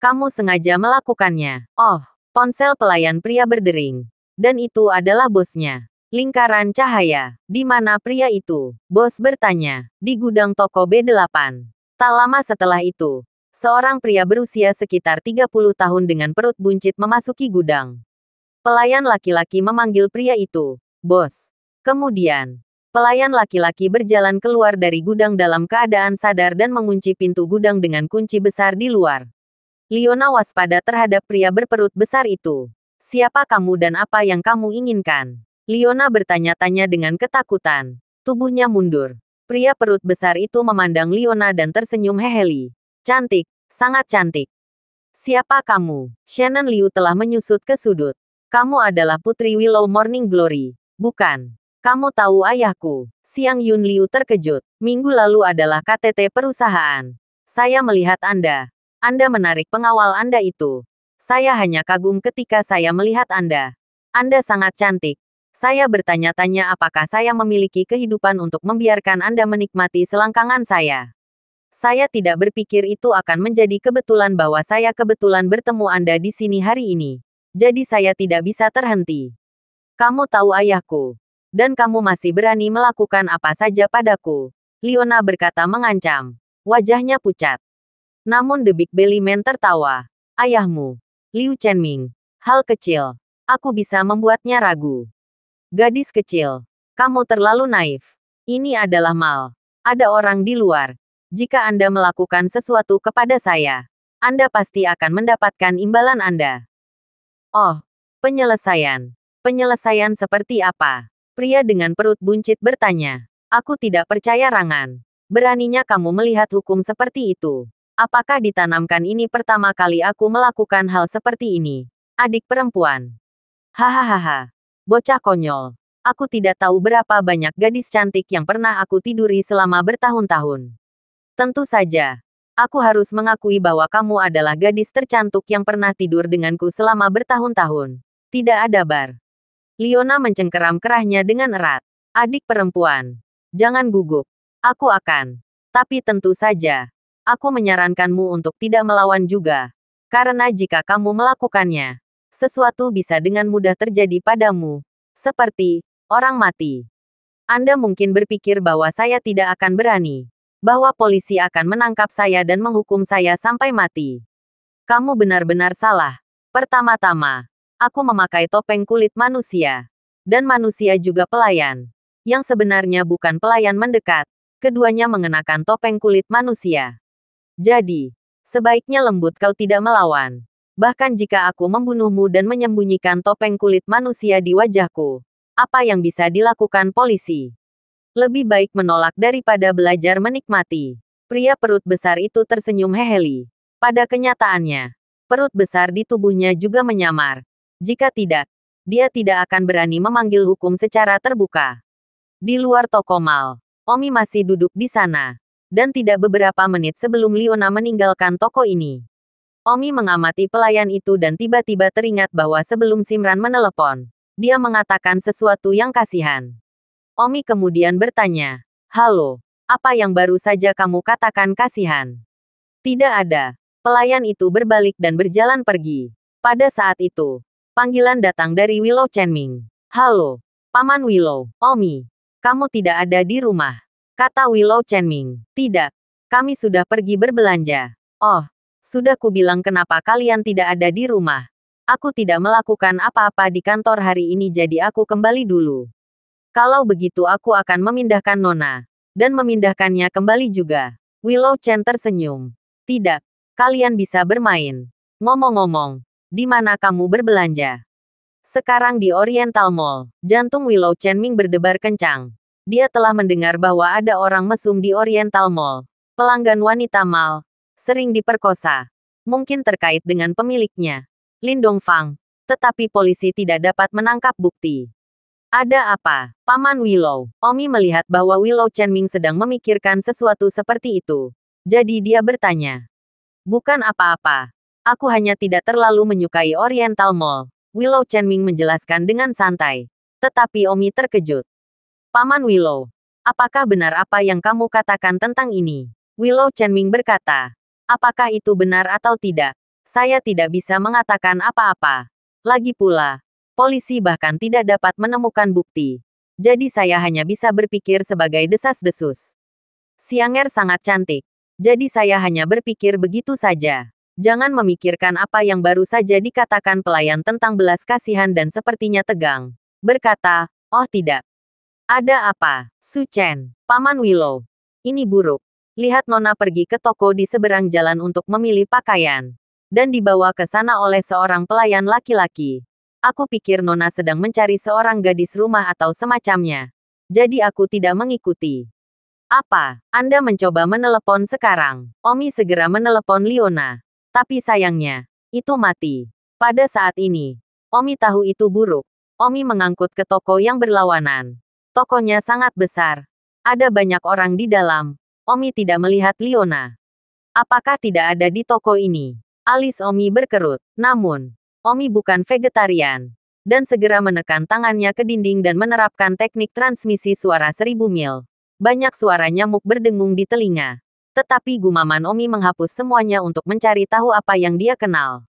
Kamu sengaja melakukannya. Oh, ponsel pelayan pria berdering. Dan itu adalah bosnya. Lingkaran cahaya. Di mana pria itu? Bos bertanya. Di gudang toko B8. Tak lama setelah itu, seorang pria berusia sekitar 30 tahun dengan perut buncit memasuki gudang. Pelayan laki-laki memanggil pria itu, Bos. Kemudian, pelayan laki-laki berjalan keluar dari gudang dalam keadaan sadar dan mengunci pintu gudang dengan kunci besar di luar. Liona waspada terhadap pria berperut besar itu. Siapa kamu dan apa yang kamu inginkan? Liona bertanya-tanya dengan ketakutan. Tubuhnya mundur. Pria perut besar itu memandang Liona dan tersenyum heheli. Cantik, sangat cantik. Siapa kamu? Shannon Liu telah menyusut ke sudut. Kamu adalah Putri Willow Morning Glory, bukan? Kamu tahu ayahku. Xiang Yun Liu terkejut. Minggu lalu adalah KTT perusahaan. Saya melihat Anda. Anda menarik pengawal Anda itu. Saya hanya kagum ketika saya melihat Anda. Anda sangat cantik. Saya bertanya-tanya apakah saya memiliki kehidupan untuk membiarkan Anda menikmati selangkangan saya. Saya tidak berpikir itu akan menjadi kebetulan bahwa saya kebetulan bertemu Anda di sini hari ini. Jadi saya tidak bisa terhenti. Kamu tahu ayahku. Dan kamu masih berani melakukan apa saja padaku. Liona berkata mengancam. Wajahnya pucat. Namun The Big Belly Man tertawa. Ayahmu. Liu Chenming. Hal kecil. Aku bisa membuatnya ragu. Gadis kecil, kamu terlalu naif. Ini adalah mal. Ada orang di luar. Jika Anda melakukan sesuatu kepada saya, Anda pasti akan mendapatkan imbalan Anda. Oh, penyelesaian. Penyelesaian seperti apa? Pria dengan perut buncit bertanya. Aku tidak percaya Rangan. Beraninya kamu melihat hukum seperti itu. Apakah ditanamkan ini pertama kali aku melakukan hal seperti ini? Adik perempuan. Hahaha. Bocah konyol. Aku tidak tahu berapa banyak gadis cantik yang pernah aku tiduri selama bertahun-tahun. Tentu saja. Aku harus mengakui bahwa kamu adalah gadis tercantik yang pernah tidur denganku selama bertahun-tahun. Tidak ada bar. Liona mencengkeram kerahnya dengan erat. Adik perempuan. Jangan gugup. Aku akan. Tapi tentu saja. Aku menyarankanmu untuk tidak melawan juga. Karena jika kamu melakukannya, sesuatu bisa dengan mudah terjadi padamu. Seperti orang mati. Anda mungkin berpikir bahwa saya tidak akan berani. Bahwa polisi akan menangkap saya dan menghukum saya sampai mati. Kamu benar-benar salah. Pertama-tama, aku memakai topeng kulit manusia. Dan manusia juga pelayan. Yang sebenarnya bukan pelayan mendekat. Keduanya mengenakan topeng kulit manusia. Jadi, sebaiknya lembut kau tidak melawan. Bahkan jika aku membunuhmu dan menyembunyikan topeng kulit manusia di wajahku, apa yang bisa dilakukan polisi? Lebih baik menolak daripada belajar menikmati. Pria perut besar itu tersenyum heheli. Pada kenyataannya, perut besar di tubuhnya juga menyamar. Jika tidak, dia tidak akan berani memanggil hukum secara terbuka. Di luar toko mal, Omi masih duduk di sana. Dan tidak beberapa menit sebelum Liona meninggalkan toko ini. Omi mengamati pelayan itu dan tiba-tiba teringat bahwa sebelum Simran menelepon, dia mengatakan sesuatu yang kasihan. Omi kemudian bertanya, "Halo, apa yang baru saja kamu katakan kasihan?" Tidak ada. Pelayan itu berbalik dan berjalan pergi. Pada saat itu, panggilan datang dari Willow Chenming. "Halo, Paman Willow, Omi. Kamu tidak ada di rumah," kata Willow Chenming. "Tidak. Kami sudah pergi berbelanja." "Oh, sudah kubilang kenapa kalian tidak ada di rumah. Aku tidak melakukan apa-apa di kantor hari ini jadi aku kembali dulu. Kalau begitu aku akan memindahkan Nona. Dan memindahkannya kembali juga." Willow Chen tersenyum. "Tidak. Kalian bisa bermain. Ngomong-ngomong, di mana kamu berbelanja?" Sekarang di Oriental Mall. Jantung Willow Chenming berdebar kencang. Dia telah mendengar bahwa ada orang mesum di Oriental Mall. Pelanggan wanita mall. Sering diperkosa. Mungkin terkait dengan pemiliknya, Lin Dongfang. Tetapi polisi tidak dapat menangkap bukti. "Ada apa, Paman Willow?" Omi melihat bahwa Willow Chenming sedang memikirkan sesuatu seperti itu. Jadi dia bertanya. "Bukan apa-apa. Aku hanya tidak terlalu menyukai Oriental Mall." Willow Chenming menjelaskan dengan santai. Tetapi Omi terkejut. "Paman Willow, apakah benar apa yang kamu katakan tentang ini?" Willow Chenming berkata. "Apakah itu benar atau tidak? Saya tidak bisa mengatakan apa-apa. Lagi pula, polisi bahkan tidak dapat menemukan bukti. Jadi saya hanya bisa berpikir sebagai desas-desus. Xianger sangat cantik. Jadi saya hanya berpikir begitu saja. Jangan memikirkan apa yang baru saja dikatakan pelayan tentang belas kasihan dan sepertinya tegang. Berkata, oh tidak. Ada apa, Su Chen, Paman Willow? Ini buruk. Lihat Nona pergi ke toko di seberang jalan untuk memilih pakaian. Dan dibawa ke sana oleh seorang pelayan laki-laki. Aku pikir Nona sedang mencari seorang gadis rumah atau semacamnya. Jadi aku tidak mengikuti." "Apa, Anda mencoba menelepon sekarang?" Omi segera menelepon Liona. Tapi sayangnya, itu mati. Pada saat ini, Omi tahu itu buruk. Omi mengangkut ke toko yang berlawanan. Tokonya sangat besar. Ada banyak orang di dalam. Omi tidak melihat Liona. "Apakah tidak ada di toko ini?" Alis Omi berkerut. Namun, Omi bukan vegetarian. Dan segera menekan tangannya ke dinding dan menerapkan teknik transmisi suara 1000 mil. Banyak suara nyamuk berdengung di telinga. Tetapi gumaman Omi menghapus semuanya untuk mencari tahu apa yang dia kenal.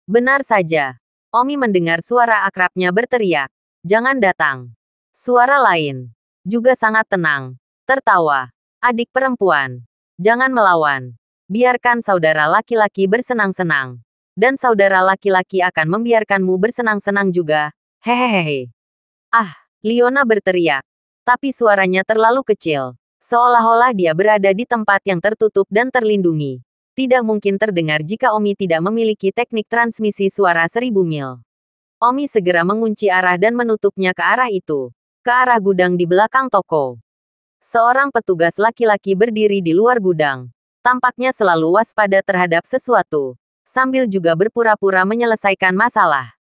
Benar saja. Omi mendengar suara akrabnya berteriak. "Jangan datang." Suara lain. Juga sangat tenang. Tertawa. "Adik perempuan. Jangan melawan. Biarkan saudara laki-laki bersenang-senang. Dan saudara laki-laki akan membiarkanmu bersenang-senang juga. Hehehe." "Ah!" Liona berteriak. Tapi suaranya terlalu kecil. Seolah-olah dia berada di tempat yang tertutup dan terlindungi. Tidak mungkin terdengar jika Omi tidak memiliki teknik transmisi suara 1000 mil. Omi segera mengunci arah dan menutupnya ke arah itu. Ke arah gudang di belakang toko. Seorang petugas laki-laki berdiri di luar gudang. Tampaknya selalu waspada terhadap sesuatu, sambil juga berpura-pura menyelesaikan masalah.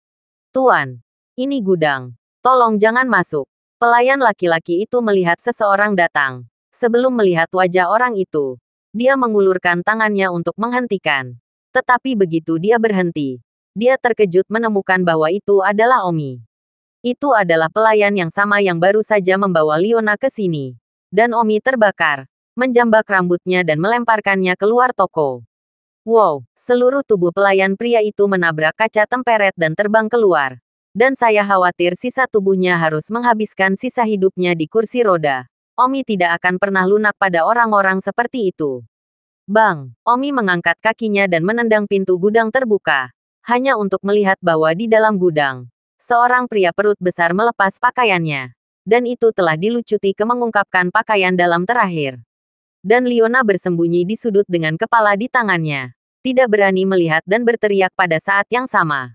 Tuan, ini gudang. Tolong jangan masuk. Pelayan laki-laki itu melihat seseorang datang. Sebelum melihat wajah orang itu, dia mengulurkan tangannya untuk menghentikan. Tetapi begitu dia berhenti, dia terkejut menemukan bahwa itu adalah Omi. Itu adalah pelayan yang sama yang baru saja membawa Liona ke sini. Dan Omi terbakar, menjambak rambutnya dan melemparkannya keluar toko. Wow, seluruh tubuh pelayan pria itu menabrak kaca temperet dan terbang keluar. Dan saya khawatir sisa tubuhnya harus menghabiskan sisa hidupnya di kursi roda. Omi tidak akan pernah lunak pada orang-orang seperti itu. Bang, Omi mengangkat kakinya dan menendang pintu gudang terbuka. Hanya untuk melihat bahwa di dalam gudang, seorang pria perut besar melepas pakaiannya. Dan itu telah dilucuti ke mengungkapkan pakaian dalam terakhir. Dan Liona bersembunyi di sudut dengan kepala di tangannya. Tidak berani melihat dan berteriak pada saat yang sama.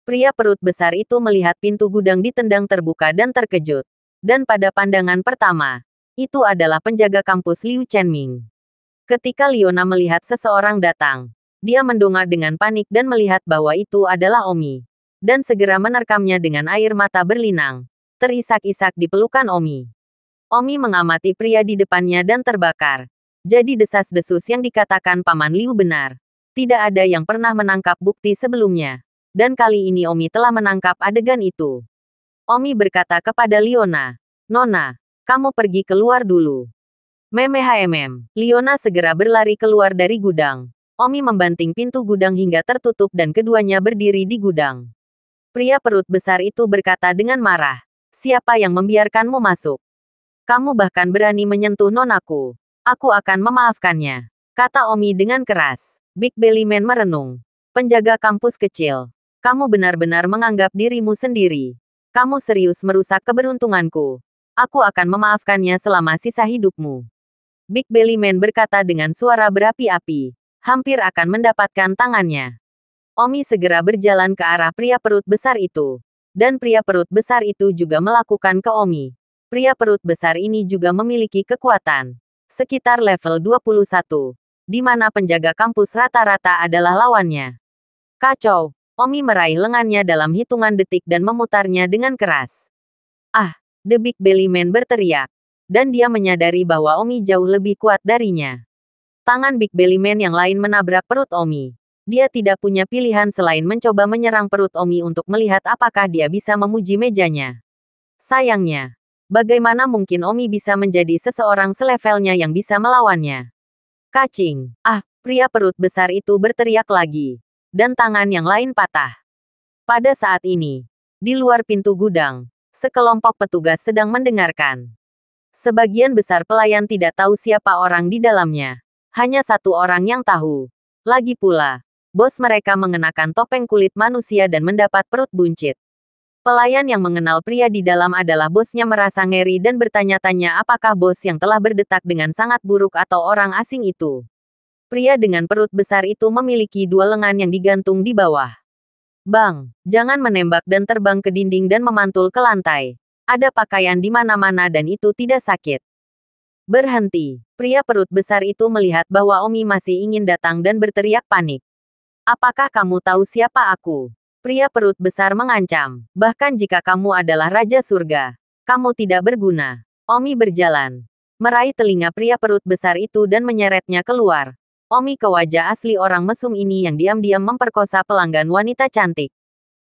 Pria perut besar itu melihat pintu gudang ditendang terbuka dan terkejut. Dan pada pandangan pertama, itu adalah penjaga kampus Liu Chenming. Ketika Liona melihat seseorang datang, dia mendongak dengan panik dan melihat bahwa itu adalah Omi. Dan segera menerkamnya dengan air mata berlinang. Terisak-isak di pelukan Omi. Omi mengamati pria di depannya dan terbakar. Jadi desas-desus yang dikatakan Paman Liu benar. Tidak ada yang pernah menangkap bukti sebelumnya. Dan kali ini Omi telah menangkap adegan itu. Omi berkata kepada Liona, "Nona, kamu pergi keluar dulu." Liona segera berlari keluar dari gudang. Omi membanting pintu gudang hingga tertutup dan keduanya berdiri di gudang. Pria perut besar itu berkata dengan marah, "Siapa yang membiarkanmu masuk? Kamu bahkan berani menyentuh nonaku. Aku akan memaafkannya," kata Omi dengan keras. Big Belly Man merenung. Penjaga kampus kecil. Kamu benar-benar menganggap dirimu sendiri. Kamu serius merusak keberuntunganku. Aku akan memaafkannya selama sisa hidupmu. Big Belly Man berkata dengan suara berapi-api. Hampir akan mendapatkan tangannya. Omi segera berjalan ke arah pria perut besar itu. Dan pria perut besar itu juga melakukan ke Omi. Pria perut besar ini juga memiliki kekuatan. Sekitar level 21. Di mana penjaga kampus rata-rata adalah lawannya. Kacau. Omi meraih lengannya dalam hitungan detik dan memutarnya dengan keras. "Ah!" The Big Belly Man berteriak. Dan dia menyadari bahwa Omi jauh lebih kuat darinya. Tangan Big Belly Man yang lain menabrak perut Omi. Dia tidak punya pilihan selain mencoba menyerang perut Omi untuk melihat apakah dia bisa memuji mejanya. Sayangnya, bagaimana mungkin Omi bisa menjadi seseorang selevelnya yang bisa melawannya? Kacing! Ah, pria perut besar itu berteriak lagi. Dan tangan yang lain patah. Pada saat ini, di luar pintu gudang, sekelompok petugas sedang mendengarkan. Sebagian besar pelayan tidak tahu siapa orang di dalamnya. Hanya satu orang yang tahu. Lagi pula, bos mereka mengenakan topeng kulit manusia dan mendapat perut buncit. Pelayan yang mengenal pria di dalam adalah bosnya merasa ngeri dan bertanya-tanya apakah bos yang telah berdetak dengan sangat buruk atau orang asing itu. Pria dengan perut besar itu memiliki dua lengan yang digantung di bawah. "Bang, jangan menembak dan terbang ke dinding dan memantul ke lantai. Ada pakaian di mana-mana dan itu tidak sakit." "Berhenti." Pria perut besar itu melihat bahwa Omi masih ingin datang dan berteriak panik. "Apakah kamu tahu siapa aku?" Pria perut besar mengancam. "Bahkan jika kamu adalah Raja Surga, kamu tidak berguna." Omi berjalan, meraih telinga pria perut besar itu dan menyeretnya keluar. Omi ke wajah asli orang mesum ini yang diam-diam memperkosa pelanggan wanita cantik.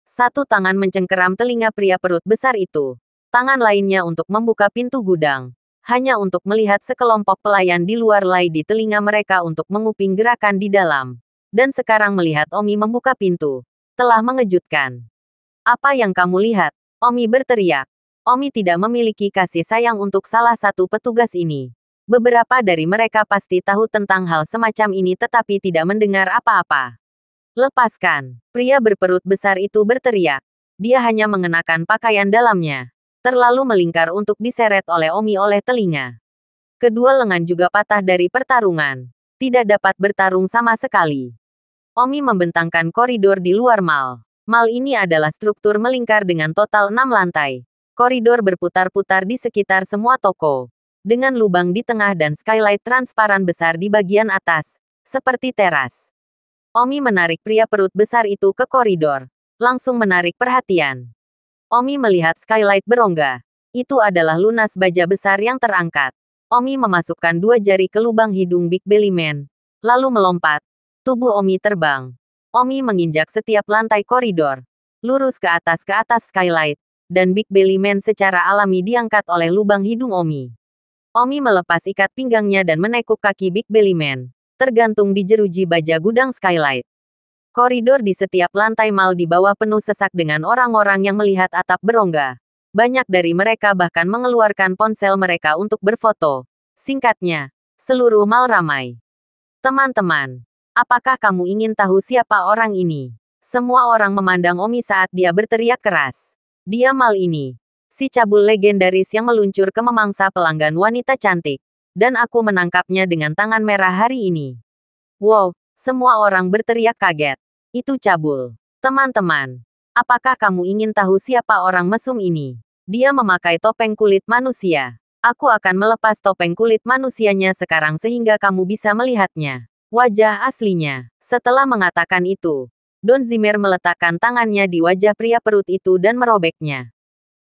Satu tangan mencengkeram telinga pria perut besar itu. Tangan lainnya untuk membuka pintu gudang. Hanya untuk melihat sekelompok pelayan di luar lay di telinga mereka untuk menguping gerakan di dalam. Dan sekarang melihat Omi membuka pintu. Telah mengejutkan. "Apa yang kamu lihat?" Omi berteriak. Omi tidak memiliki kasih sayang untuk salah satu petugas ini. Beberapa dari mereka pasti tahu tentang hal semacam ini tetapi tidak mendengar apa-apa. "Lepaskan!" Pria berperut besar itu berteriak. Dia hanya mengenakan pakaian dalamnya. Terlalu melingkar untuk diseret oleh Omi oleh telinga. Kedua lengan juga patah dari pertarungan. Tidak dapat bertarung sama sekali. Omi membentangkan koridor di luar mal. Mal ini adalah struktur melingkar dengan total 6 lantai. Koridor berputar-putar di sekitar semua toko. dengan lubang di tengah dan skylight transparan besar di bagian atas, seperti teras. Omi menarik pria perut besar itu ke koridor, langsung menarik perhatian. Omi melihat skylight berongga. Itu adalah lunas baja besar yang terangkat. Omi memasukkan 2 jari ke lubang hidung Big Belly Man, lalu melompat. Tubuh Omi terbang. Omi menginjak setiap lantai koridor, lurus ke atas skylight, dan Big Belly Man secara alami diangkat oleh lubang hidung Omi. Omi melepas ikat pinggangnya dan menekuk kaki Big Belly Man, tergantung di jeruji baja gudang skylight. Koridor di setiap lantai mal di bawah penuh sesak dengan orang-orang yang melihat atap berongga. Banyak dari mereka bahkan mengeluarkan ponsel mereka untuk berfoto. Singkatnya, seluruh mal ramai. Teman-teman, apakah kamu ingin tahu siapa orang ini? Semua orang memandang Omi saat dia berteriak keras. Dia mal ini. Si cabul legendaris yang meluncur ke memangsa pelanggan wanita cantik. Dan aku menangkapnya dengan tangan merah hari ini. Wow, semua orang berteriak kaget. Itu cabul. Teman-teman, apakah kamu ingin tahu siapa orang mesum ini? Dia memakai topeng kulit manusia. Aku akan melepas topeng kulit manusianya sekarang sehingga kamu bisa melihatnya. Wajah aslinya. Setelah mengatakan itu, Don Zimmer meletakkan tangannya di wajah pria perut itu dan merobeknya.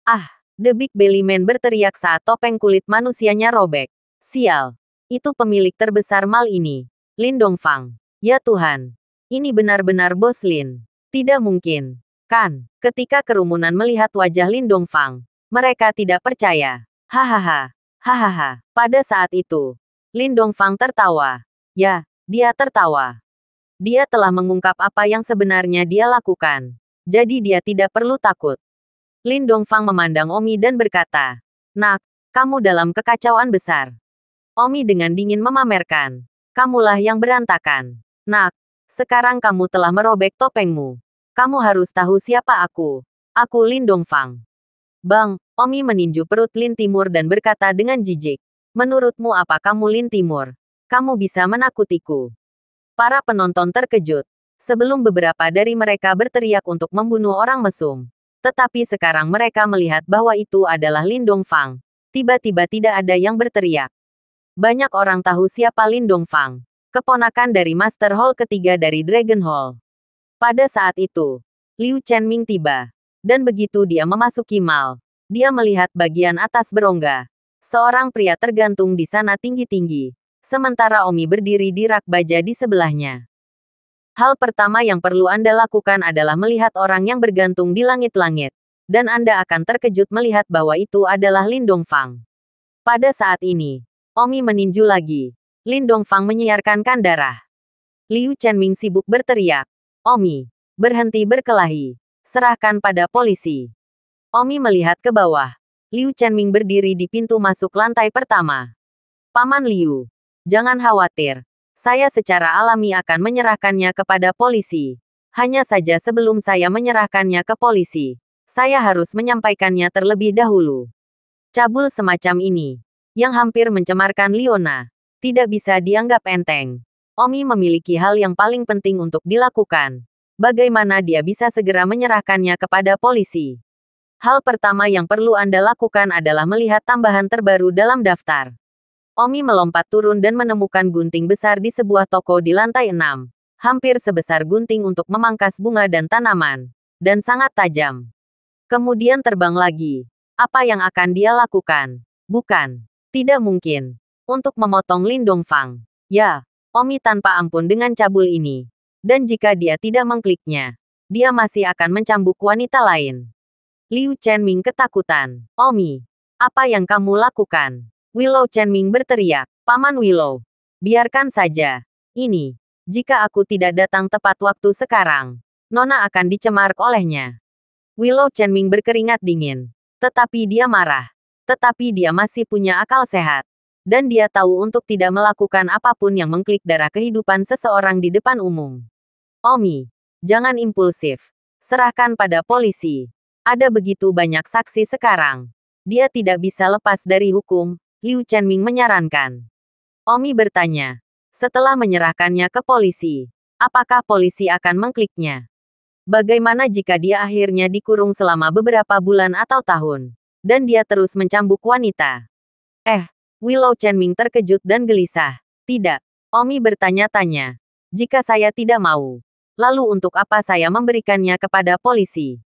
Ah, The Big Belly Man berteriak saat topeng kulit manusianya robek. Sial. Itu pemilik terbesar mal ini. Lin Dongfang. Ya Tuhan. Ini benar-benar bos Lin. Tidak mungkin. Kan, ketika kerumunan melihat wajah Lin Dongfang, mereka tidak percaya. Hahaha. Hahaha. Pada saat itu, Lin Dongfang tertawa. Ya, dia tertawa. Dia telah mengungkap apa yang sebenarnya dia lakukan. Jadi dia tidak perlu takut. Lin Dongfang memandang Omi dan berkata, "Nak, kamu dalam kekacauan besar." Omi dengan dingin memamerkan, "Kamulah yang berantakan. Nak, sekarang kamu telah merobek topengmu. Kamu harus tahu siapa aku. Aku Lin Dongfang." Bang, Omi meninju perut Lin Timur dan berkata dengan jijik, "Menurutmu apa kamu Lin Timur? Kamu bisa menakutiku." Para penonton terkejut. Sebelum beberapa dari mereka berteriak untuk membunuh orang mesum. Tetapi sekarang mereka melihat bahwa itu adalah Lin Dongfang. Tiba-tiba tidak ada yang berteriak. Banyak orang tahu siapa Lin Dongfang. Keponakan dari Master Hall ketiga dari Dragon Hall. Pada saat itu, Liu Chenming tiba. Dan begitu dia memasuki mal, dia melihat bagian atas berongga. Seorang pria tergantung di sana tinggi-tinggi. Sementara Omi berdiri di rak baja di sebelahnya. Hal pertama yang perlu Anda lakukan adalah melihat orang yang bergantung di langit-langit. Dan Anda akan terkejut melihat bahwa itu adalah Lin Dongfang. Pada saat ini, Omi meninju lagi. Lin Dongfang menyiarkan darah. Liu Chenming sibuk berteriak. "Omi, berhenti berkelahi. Serahkan pada polisi." Omi melihat ke bawah. Liu Chenming berdiri di pintu masuk lantai pertama. "Paman Liu, jangan khawatir. Saya secara alami akan menyerahkannya kepada polisi. Hanya saja sebelum saya menyerahkannya ke polisi, saya harus menyampaikannya terlebih dahulu. Cabul semacam ini, yang hampir mencemarkan Liona, tidak bisa dianggap enteng. Omi memiliki hal yang paling penting untuk dilakukan. Bagaimana dia bisa segera menyerahkannya kepada polisi? Hal pertama yang perlu Anda lakukan adalah melihat tambahan terbaru dalam daftar." Omi melompat turun dan menemukan gunting besar di sebuah toko di lantai 6. Hampir sebesar gunting untuk memangkas bunga dan tanaman. Dan sangat tajam. Kemudian terbang lagi. Apa yang akan dia lakukan? Bukan. Tidak mungkin. Untuk memotong Lin Dongfang. Ya, Omi tanpa ampun dengan cabul ini. Dan jika dia tidak mengkliknya, dia masih akan mencambuk wanita lain. Liu Chenming ketakutan. "Omi, apa yang kamu lakukan?" Willow Chenming berteriak. "Paman Willow, biarkan saja. Ini, jika aku tidak datang tepat waktu sekarang, Nona akan dicemar olehnya." Willow Chenming berkeringat dingin. Tetapi dia marah. Tetapi dia masih punya akal sehat. Dan dia tahu untuk tidak melakukan apapun yang mengklik darah kehidupan seseorang di depan umum. "Omi, jangan impulsif. Serahkan pada polisi. Ada begitu banyak saksi sekarang. Dia tidak bisa lepas dari hukum," Liu Chenming menyarankan. Omi bertanya. Setelah menyerahkannya ke polisi, apakah polisi akan mengkliknya? Bagaimana jika dia akhirnya dikurung selama beberapa bulan atau tahun? Dan dia terus mencambuk wanita. Willow Chenming terkejut dan gelisah. Tidak. Omi bertanya-tanya. Jika saya tidak mau, lalu untuk apa saya memberikannya kepada polisi?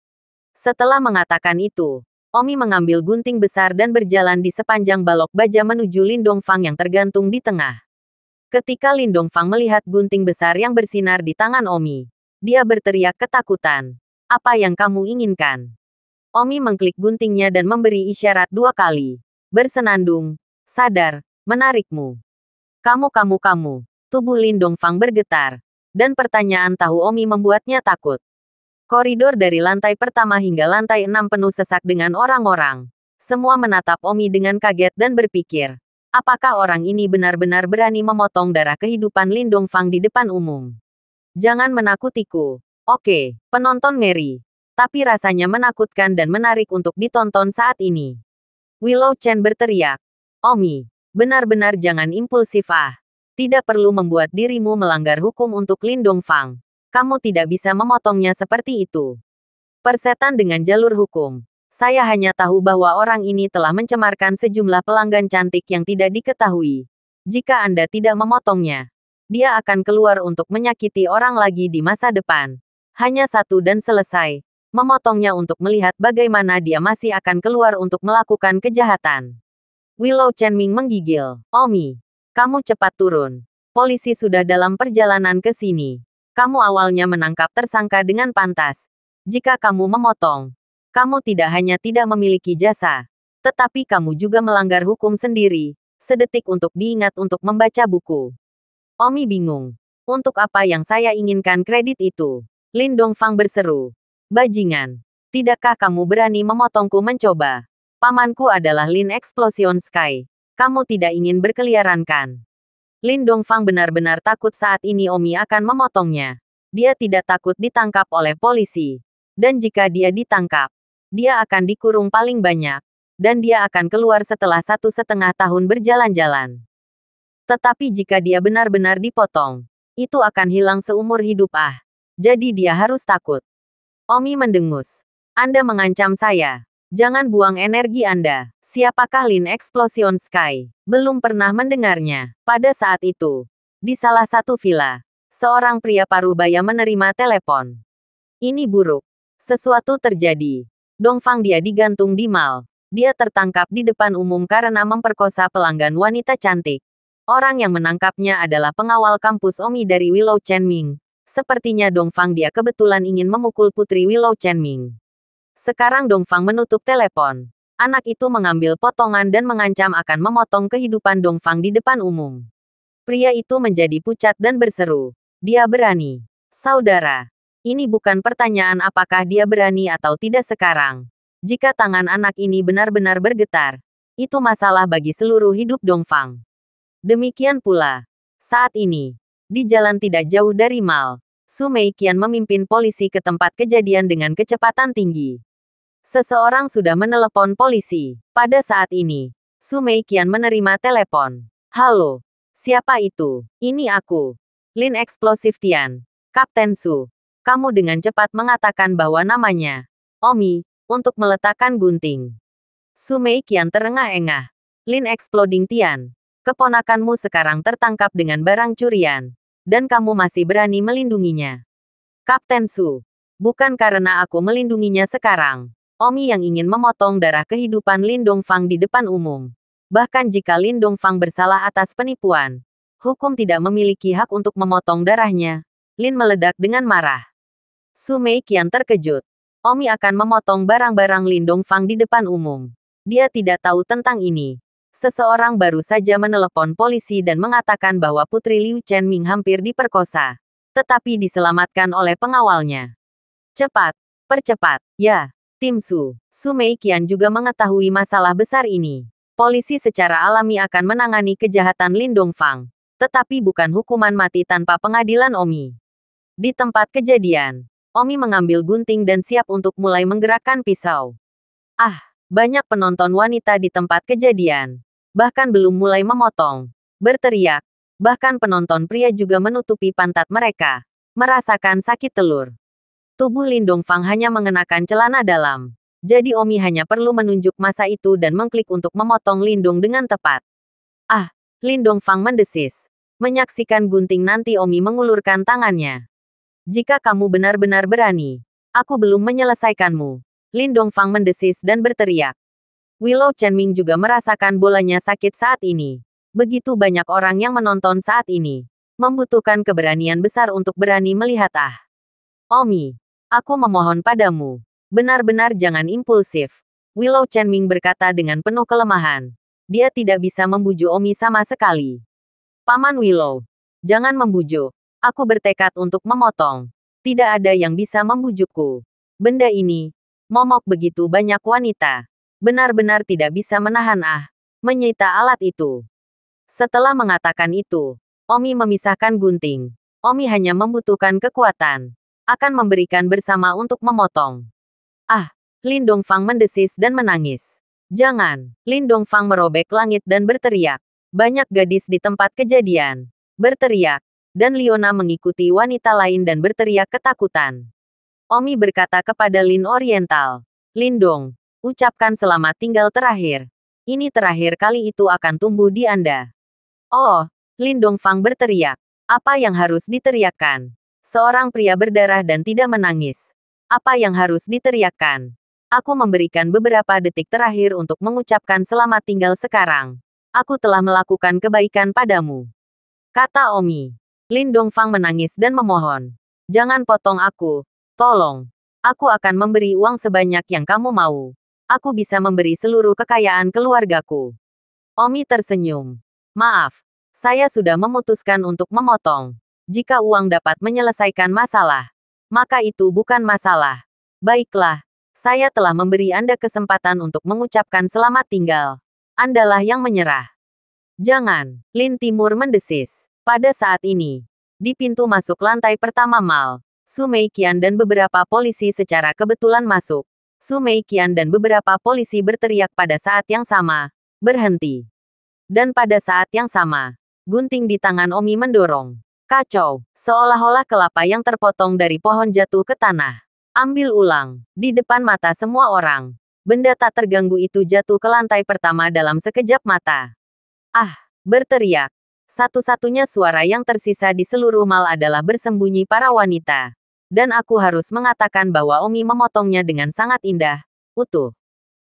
Setelah mengatakan itu, Omi mengambil gunting besar dan berjalan di sepanjang balok baja menuju Lin Dongfang yang tergantung di tengah. Ketika Lin Dongfang melihat gunting besar yang bersinar di tangan Omi, dia berteriak ketakutan. Apa yang kamu inginkan? Omi mengklik guntingnya dan memberi isyarat 2 kali. Bersenandung, sadar, menarikmu. Kamu. Tubuh Lin Dongfang bergetar. Dan pertanyaan tahu Omi membuatnya takut. Koridor dari lantai pertama hingga lantai 6 penuh sesak dengan orang-orang. Semua menatap Omi dengan kaget dan berpikir, apakah orang ini benar-benar berani memotong darah kehidupan Lin Dongfang di depan umum? Jangan menakutiku. Oke, penonton ngeri. Tapi rasanya menakutkan dan menarik untuk ditonton saat ini. Willow Chen berteriak. Omi, benar-benar jangan impulsif ah. Tidak perlu membuat dirimu melanggar hukum untuk Lin Dongfang. Kamu tidak bisa memotongnya seperti itu. Persetan dengan jalur hukum. Saya hanya tahu bahwa orang ini telah mencemarkan sejumlah pelanggan cantik yang tidak diketahui. Jika Anda tidak memotongnya, dia akan keluar untuk menyakiti orang lagi di masa depan. Hanya satu dan selesai. Memotongnya untuk melihat bagaimana dia masih akan keluar untuk melakukan kejahatan. Willow Chenming menggigil. Omi, kamu cepat turun. Polisi sudah dalam perjalanan ke sini. Kamu awalnya menangkap tersangka dengan pantas. Jika kamu memotong, kamu tidak hanya tidak memiliki jasa, tetapi kamu juga melanggar hukum sendiri. Sedetik untuk diingat untuk membaca buku. Omi bingung. Untuk apa yang saya inginkan kredit itu? Lin Dongfang berseru. Bajingan. Tidakkah kamu berani memotongku mencoba? Pamanku adalah Lin Explosion Sky. Kamu tidak ingin berkeliaran kan? Lin Dongfang benar-benar takut saat ini Omi akan memotongnya. Dia tidak takut ditangkap oleh polisi. Dan jika dia ditangkap, dia akan dikurung paling banyak. Dan dia akan keluar setelah 1,5 tahun berjalan-jalan. Tetapi jika dia benar-benar dipotong, itu akan hilang seumur hidup ah. Jadi dia harus takut. Omi mendengus. Anda mengancam saya. Jangan buang energi Anda. Siapakah Lin Explosion Sky? Belum pernah mendengarnya. Pada saat itu, di salah satu villa, seorang pria parubaya menerima telepon. Ini buruk. Sesuatu terjadi. Dongfang dia digantung di mal. Dia tertangkap di depan umum karena memperkosa pelanggan wanita cantik. Orang yang menangkapnya adalah pengawal kampus Omi dari Willow Chenming. Sepertinya Dongfang dia kebetulan ingin memukul putri Willow Chenming. Sekarang Dongfang menutup telepon. Anak itu mengambil potongan dan mengancam akan memotong kehidupan Dongfang di depan umum. Pria itu menjadi pucat dan berseru. Dia berani. Saudara, ini bukan pertanyaan apakah dia berani atau tidak sekarang. Jika tangan anak ini benar-benar bergetar, itu masalah bagi seluruh hidup Dongfang. Demikian pula, saat ini, di jalan tidak jauh dari mal, Su Meiqian memimpin polisi ke tempat kejadian dengan kecepatan tinggi. Seseorang sudah menelepon polisi. Pada saat ini, Su Meiqian menerima telepon. Halo, siapa itu? Ini aku. Lin Explosive Tian. Kapten Su. Kamu dengan cepat mengatakan bahwa namanya Omi, untuk meletakkan gunting. Su Meiqian terengah-engah. Lin Exploding Tian. Keponakanmu sekarang tertangkap dengan barang curian. Dan kamu masih berani melindunginya. Kapten Su. Bukan karena aku melindunginya sekarang. Omi yang ingin memotong darah kehidupan Lin Dongfang di depan umum. Bahkan jika Lin Dongfang bersalah atas penipuan, hukum tidak memiliki hak untuk memotong darahnya. Lin meledak dengan marah. Su Meiqian terkejut. Omi akan memotong barang-barang Lin Dongfang di depan umum. Dia tidak tahu tentang ini. Seseorang baru saja menelepon polisi dan mengatakan bahwa Putri Liu Chenming hampir diperkosa. Tetapi diselamatkan oleh pengawalnya. Cepat, percepat, ya, tim Su. Su Meiqian juga mengetahui masalah besar ini. Polisi secara alami akan menangani kejahatan Lin Dongfang. Tetapi bukan hukuman mati tanpa pengadilan Omi. Di tempat kejadian, Omi mengambil gunting dan siap untuk mulai menggerakkan pisau. Ah, banyak penonton wanita di tempat kejadian. Bahkan belum mulai memotong. Berteriak. Bahkan penonton pria juga menutupi pantat mereka. Merasakan sakit telur. Tubuh Lin Dongfang hanya mengenakan celana dalam. Jadi Omi hanya perlu menunjuk masa itu dan mengklik untuk memotong Lindung dengan tepat. Ah, Lin Dongfang mendesis. Menyaksikan gunting nanti Omi mengulurkan tangannya. Jika kamu benar-benar berani, aku belum menyelesaikanmu. Lin Dongfang mendesis dan berteriak. Willow Chenming juga merasakan bolanya sakit saat ini. Begitu banyak orang yang menonton saat ini. Membutuhkan keberanian besar untuk berani melihat Omi, aku memohon padamu. Benar-benar jangan impulsif. Willow Chenming berkata dengan penuh kelemahan. Dia tidak bisa membujuk Omi sama sekali. Paman Willow, jangan membujuk. Aku bertekad untuk memotong. Tidak ada yang bisa membujukku. Benda ini, momok begitu banyak wanita. Benar-benar tidak bisa menahan menyita alat itu. Setelah mengatakan itu, Omi memisahkan gunting. Omi hanya membutuhkan kekuatan. Akan memberikan bersama untuk memotong. Lin Dongfang mendesis dan menangis. Jangan, Lin Dongfang merobek langit dan berteriak. Banyak gadis di tempat kejadian berteriak, dan Liona mengikuti wanita lain dan berteriak ketakutan. Omi berkata kepada Lin Oriental, Lindong, ucapkan selamat tinggal terakhir. Ini terakhir kali itu akan tumbuh di Anda. Oh, Lin Dongfang berteriak. Apa yang harus diteriakkan? Seorang pria berdarah dan tidak menangis. Apa yang harus diteriakkan? Aku memberikan beberapa detik terakhir untuk mengucapkan selamat tinggal sekarang. Aku telah melakukan kebaikan padamu. Kata Omi. Lin Dongfang menangis dan memohon. Jangan potong aku. Tolong. Aku akan memberi uang sebanyak yang kamu mau. Aku bisa memberi seluruh kekayaan keluargaku. Omi tersenyum. Maaf. Saya sudah memutuskan untuk memotong. Jika uang dapat menyelesaikan masalah, maka itu bukan masalah. Baiklah. Saya telah memberi Anda kesempatan untuk mengucapkan selamat tinggal. Andalah yang menyerah. Jangan, Lin Timur mendesis. Pada saat ini, di pintu masuk lantai pertama Mal, Su Meiqian dan beberapa polisi secara kebetulan masuk. Su Meiqian dan beberapa polisi berteriak pada saat yang sama, berhenti. Dan pada saat yang sama, gunting di tangan Omi mendorong. Kacau, seolah-olah kelapa yang terpotong dari pohon jatuh ke tanah. Ambil ulang, di depan mata semua orang. Benda tak terganggu itu jatuh ke lantai pertama dalam sekejap mata. Berteriak. Satu-satunya suara yang tersisa di seluruh mal adalah bersembunyi para wanita. Dan aku harus mengatakan bahwa Omi memotongnya dengan sangat indah, utuh.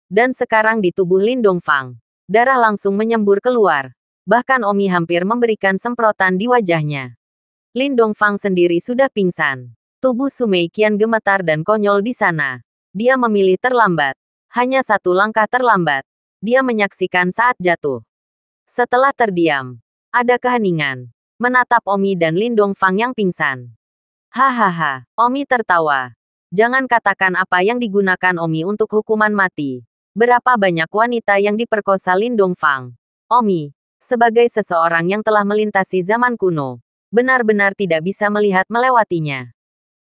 Dan sekarang di tubuh Lin Dongfang, darah langsung menyembur keluar. Bahkan Omi hampir memberikan semprotan di wajahnya. Lin Dongfang sendiri sudah pingsan. Tubuh Su Meiqian gemetar dan konyol di sana. Dia memilih terlambat. Hanya satu langkah terlambat. Dia menyaksikan saat jatuh. Setelah terdiam, ada keheningan. Menatap Omi dan Lin Dongfang yang pingsan. Hahaha, Omi tertawa. Jangan katakan apa yang digunakan Omi untuk hukuman mati. Berapa banyak wanita yang diperkosa Lin Dongfang. Omi, sebagai seseorang yang telah melintasi zaman kuno, benar-benar tidak bisa melihat melewatinya.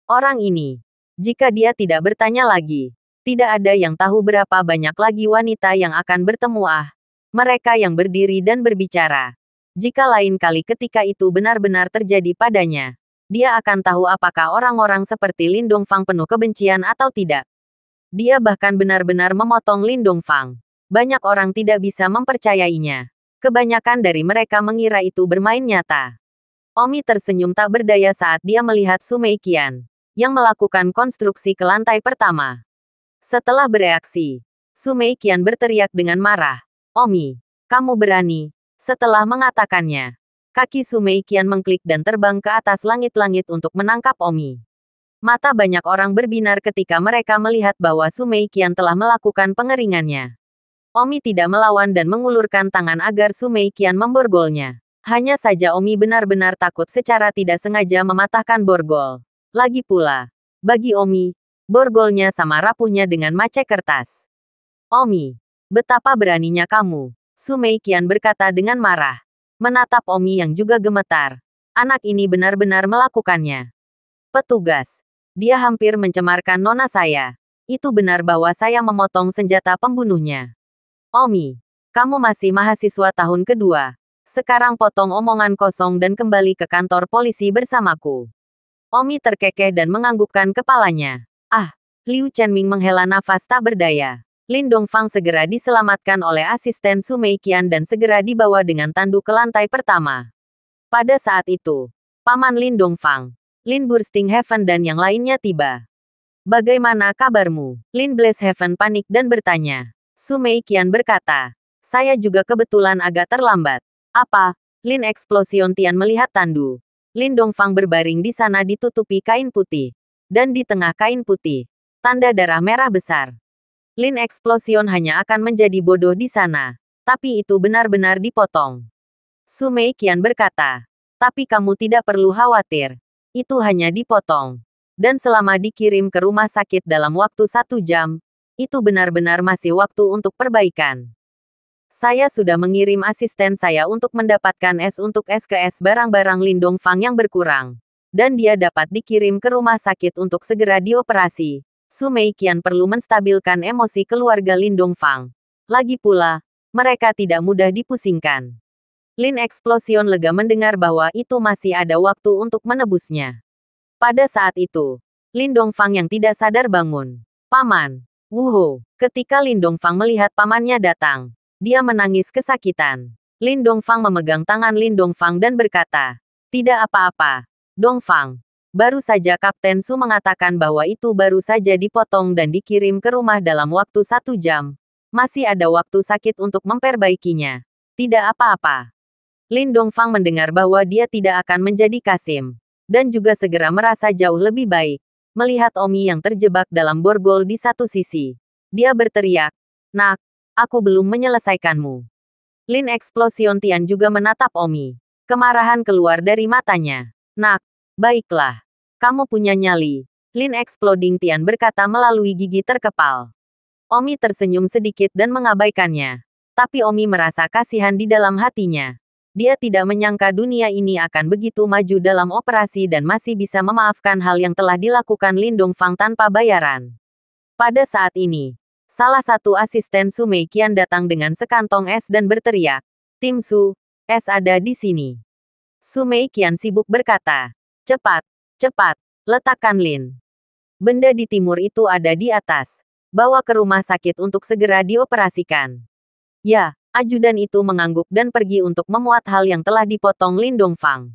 Orang ini, jika dia tidak bertanya lagi, tidak ada yang tahu berapa banyak lagi wanita yang akan bertemu mereka yang berdiri dan berbicara. Jika lain kali ketika itu benar-benar terjadi padanya, dia akan tahu apakah orang-orang seperti Lin Dongfang penuh kebencian atau tidak. Dia bahkan benar-benar memotong Lin Dongfang. Banyak orang tidak bisa mempercayainya. Kebanyakan dari mereka mengira itu bermain nyata. Omi tersenyum tak berdaya saat dia melihat Su Meiqian yang melakukan konstruksi ke lantai pertama. Setelah bereaksi, Su Meiqian berteriak dengan marah. Omi, kamu berani. Setelah mengatakannya, kaki Su Meiqian mengklik dan terbang ke atas langit-langit untuk menangkap Omi. Mata banyak orang berbinar ketika mereka melihat bahwa Su Meiqian telah melakukan pengeringannya. Omi tidak melawan dan mengulurkan tangan agar Su Meiqian memborgolnya. Hanya saja Omi benar-benar takut secara tidak sengaja mematahkan borgol. Lagi pula, bagi Omi, borgolnya sama rapuhnya dengan macet kertas. Omi, betapa beraninya kamu, Su Meiqian berkata dengan marah. Menatap Omi yang juga gemetar. Anak ini benar-benar melakukannya. Petugas, dia hampir mencemarkan nona saya. Itu benar bahwa saya memotong senjata pembunuhnya. Omi, kamu masih mahasiswa tahun kedua. Sekarang potong omongan kosong dan kembali ke kantor polisi bersamaku. Omi terkekeh dan menganggukkan kepalanya. Liu Chenming menghela nafas tak berdaya. Lin Dongfang segera diselamatkan oleh asisten Su Meiqian dan segera dibawa dengan tandu ke lantai pertama. Pada saat itu, Paman Lin Dongfang, Lin Bursting Heaven dan yang lainnya tiba. Bagaimana kabarmu? Lin Blaze Heaven panik dan bertanya. Su Meiqian berkata, saya juga kebetulan agak terlambat. Apa? Lin Explosion Tian melihat tandu. Lin Dongfang berbaring di sana ditutupi kain putih. Dan di tengah kain putih, tanda darah merah besar. Lin Explosion hanya akan menjadi bodoh di sana. Tapi itu benar-benar dipotong. Su Meiqian berkata, tapi kamu tidak perlu khawatir. Itu hanya dipotong. Dan selama dikirim ke rumah sakit dalam waktu 1 jam, itu benar-benar masih waktu untuk perbaikan. Saya sudah mengirim asisten saya untuk mendapatkan es untuk SKS barang-barang Lin Dongfang yang berkurang. Dan dia dapat dikirim ke rumah sakit untuk segera dioperasi. Su Meiqian perlu menstabilkan emosi keluarga Lin Dongfang. Lagi pula, mereka tidak mudah dipusingkan. Lin Explosion lega mendengar bahwa itu masih ada waktu untuk menebusnya. Pada saat itu, Lin Dongfang yang tidak sadar bangun. Paman, Wuho. Ketika Lin Dongfang melihat pamannya datang, dia menangis kesakitan. Lin Dongfang memegang tangan Lin Dongfang dan berkata, tidak apa-apa, Dongfang. Baru saja Kapten Su mengatakan bahwa itu baru saja dipotong dan dikirim ke rumah dalam waktu 1 jam. Masih ada waktu sakit untuk memperbaikinya. Tidak apa-apa. Lin Dongfang mendengar bahwa dia tidak akan menjadi Kasim. Dan juga segera merasa jauh lebih baik. Melihat Omi yang terjebak dalam borgol di satu sisi. Dia berteriak, nak, aku belum menyelesaikanmu. Lin Explosion Tian juga menatap Omi. Kemarahan keluar dari matanya. Nak, baiklah. Kamu punya nyali. Lin Exploding Tian berkata melalui gigi terkepal. Omi tersenyum sedikit dan mengabaikannya. Tapi Omi merasa kasihan di dalam hatinya. Dia tidak menyangka dunia ini akan begitu maju dalam operasi dan masih bisa memaafkan hal yang telah dilakukan Lin Dongfang tanpa bayaran. Pada saat ini, salah satu asisten Su Meiqian datang dengan sekantong es dan berteriak, Tim Su, es ada di sini. Su Meiqian sibuk berkata, cepat, cepat, letakkan Lin. Benda di timur itu ada di atas. Bawa ke rumah sakit untuk segera dioperasikan. Ya, ajudan itu mengangguk dan pergi untuk memuat hal yang telah dipotong Lin Dongfang.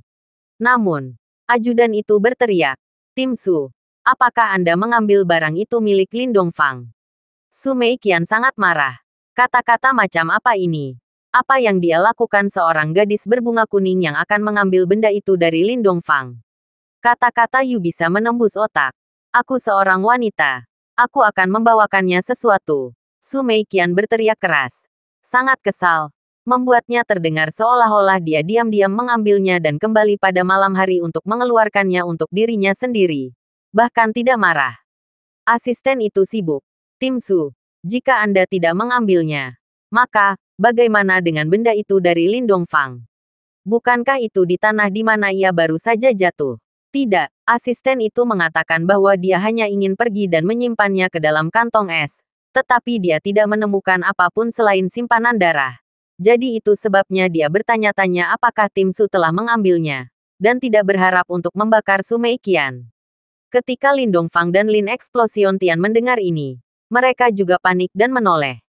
Namun, ajudan itu berteriak, Tim Su, apakah Anda mengambil barang itu milik Lin Dongfang? Su Meiqian sangat marah. Kata-kata macam apa ini? Apa yang dia lakukan seorang gadis berbunga kuning yang akan mengambil benda itu dari Lin Dongfang? Kata-kata Yu bisa menembus otak. Aku seorang wanita. Aku akan membawakannya sesuatu. Su Meiqian berteriak keras. Sangat kesal. Membuatnya terdengar seolah-olah dia diam-diam mengambilnya dan kembali pada malam hari untuk mengeluarkannya untuk dirinya sendiri. Bahkan tidak marah. Asisten itu sibuk. Tim Su, jika Anda tidak mengambilnya, maka, bagaimana dengan benda itu dari Lin Dongfang? Bukankah itu di tanah di mana ia baru saja jatuh? Tidak, asisten itu mengatakan bahwa dia hanya ingin pergi dan menyimpannya ke dalam kantong es. Tetapi dia tidak menemukan apapun selain simpanan darah. Jadi itu sebabnya dia bertanya-tanya apakah Tim Su telah mengambilnya. Dan tidak berharap untuk membakar Su Meiqian. Ketika Lin Dongfang dan Lin Explosion Tian mendengar ini, mereka juga panik dan menoleh.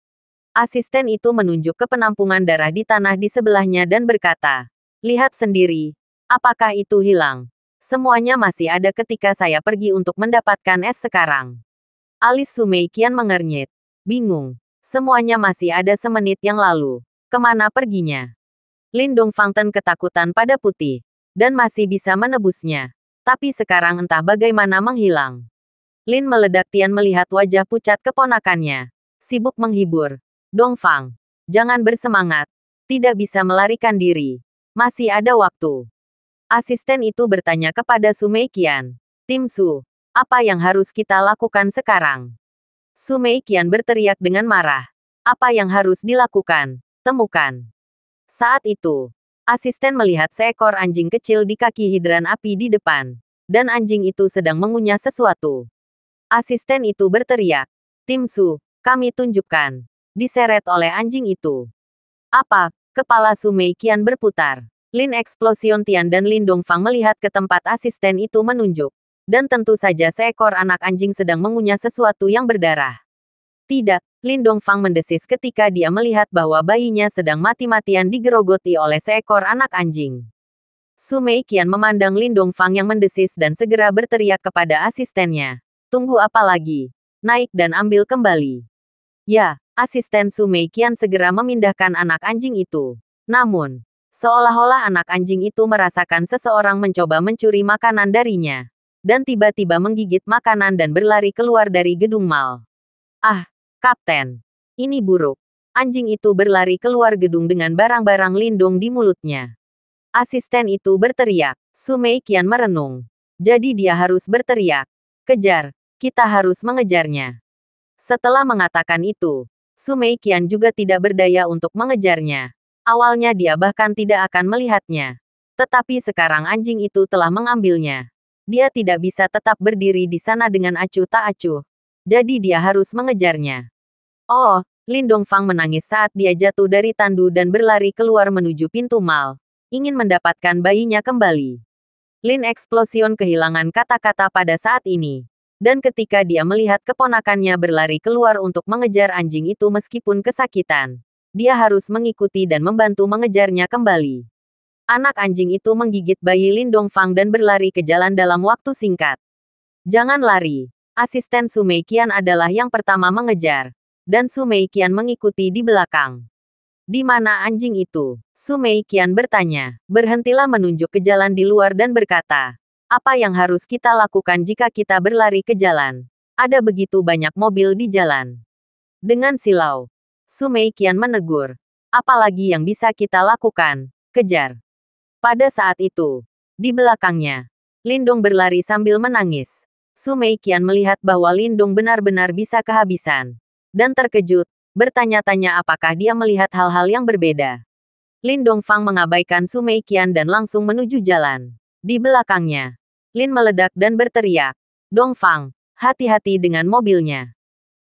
Asisten itu menunjuk ke penampungan darah di tanah di sebelahnya dan berkata, lihat sendiri, apakah itu hilang? Semuanya masih ada ketika saya pergi untuk mendapatkan es sekarang. Alis Su Meiqian mengernyit. Bingung. Semuanya masih ada semenit yang lalu. Kemana perginya? Lin Dongfang ketakutan pada putih. Dan masih bisa menebusnya. Tapi sekarang entah bagaimana menghilang. Lin meledak Tian melihat wajah pucat keponakannya. Sibuk menghibur. Dongfang. Jangan bersemangat. Tidak bisa melarikan diri. Masih ada waktu. Asisten itu bertanya kepada Su Meiqian. Tim Su, apa yang harus kita lakukan sekarang? Su Meiqian berteriak dengan marah. Apa yang harus dilakukan? Temukan. Saat itu, asisten melihat seekor anjing kecil di kaki hidran api di depan. Dan anjing itu sedang mengunyah sesuatu. Asisten itu berteriak. Tim Su, kami tunjukkan. Diseret oleh anjing itu. Apa? Kepala Su Meiqian berputar. Lin Explosion Tian dan Lin Dongfang melihat ke tempat asisten itu menunjuk. Dan tentu saja seekor anak anjing sedang mengunyah sesuatu yang berdarah. Tidak, Lin Dongfang mendesis ketika dia melihat bahwa bayinya sedang mati-matian digerogoti oleh seekor anak anjing. Su Meiqian memandang Lin Dongfang yang mendesis dan segera berteriak kepada asistennya. Tunggu apa lagi? Naik dan ambil kembali. Ya, asisten Su Meiqian segera memindahkan anak anjing itu. Namun, seolah-olah anak anjing itu merasakan seseorang mencoba mencuri makanan darinya. Dan tiba-tiba menggigit makanan dan berlari keluar dari gedung mal. Ah, Kapten. Ini buruk. Anjing itu berlari keluar gedung dengan barang-barang lindung di mulutnya. Asisten itu berteriak. Su Meiqian merenung. Jadi dia harus berteriak. Kejar, kita harus mengejarnya. Setelah mengatakan itu, Su Meiqian juga tidak berdaya untuk mengejarnya. Awalnya dia bahkan tidak akan melihatnya. Tetapi sekarang anjing itu telah mengambilnya. Dia tidak bisa tetap berdiri di sana dengan acuh tak acuh. Jadi dia harus mengejarnya. Oh, Lin Dongfang menangis saat dia jatuh dari tandu dan berlari keluar menuju pintu mal. Ingin mendapatkan bayinya kembali. Lin eksplosion kehilangan kata-kata pada saat ini. Dan ketika dia melihat keponakannya berlari keluar untuk mengejar anjing itu meskipun kesakitan, dia harus mengikuti dan membantu mengejarnya kembali. Anak anjing itu menggigit bayi Lin Dongfang dan berlari ke jalan dalam waktu singkat. Jangan lari. Asisten Su Meiqian adalah yang pertama mengejar. Dan Su Meiqian mengikuti di belakang. Di mana anjing itu? Su Meiqian bertanya. Berhentilah menunjuk ke jalan di luar dan berkata, apa yang harus kita lakukan jika kita berlari ke jalan? Ada begitu banyak mobil di jalan. Dengan silau, Su Meiqian menegur. Apalagi yang bisa kita lakukan? Kejar. Pada saat itu, di belakangnya, Lindong berlari sambil menangis. Su Meiqian melihat bahwa Lindong benar-benar bisa kehabisan. Dan terkejut, bertanya-tanya apakah dia melihat hal-hal yang berbeda. Lin Dongfang mengabaikan Su Meiqian dan langsung menuju jalan. Di belakangnya, Lin meledak dan berteriak, Dongfang, hati-hati dengan mobilnya.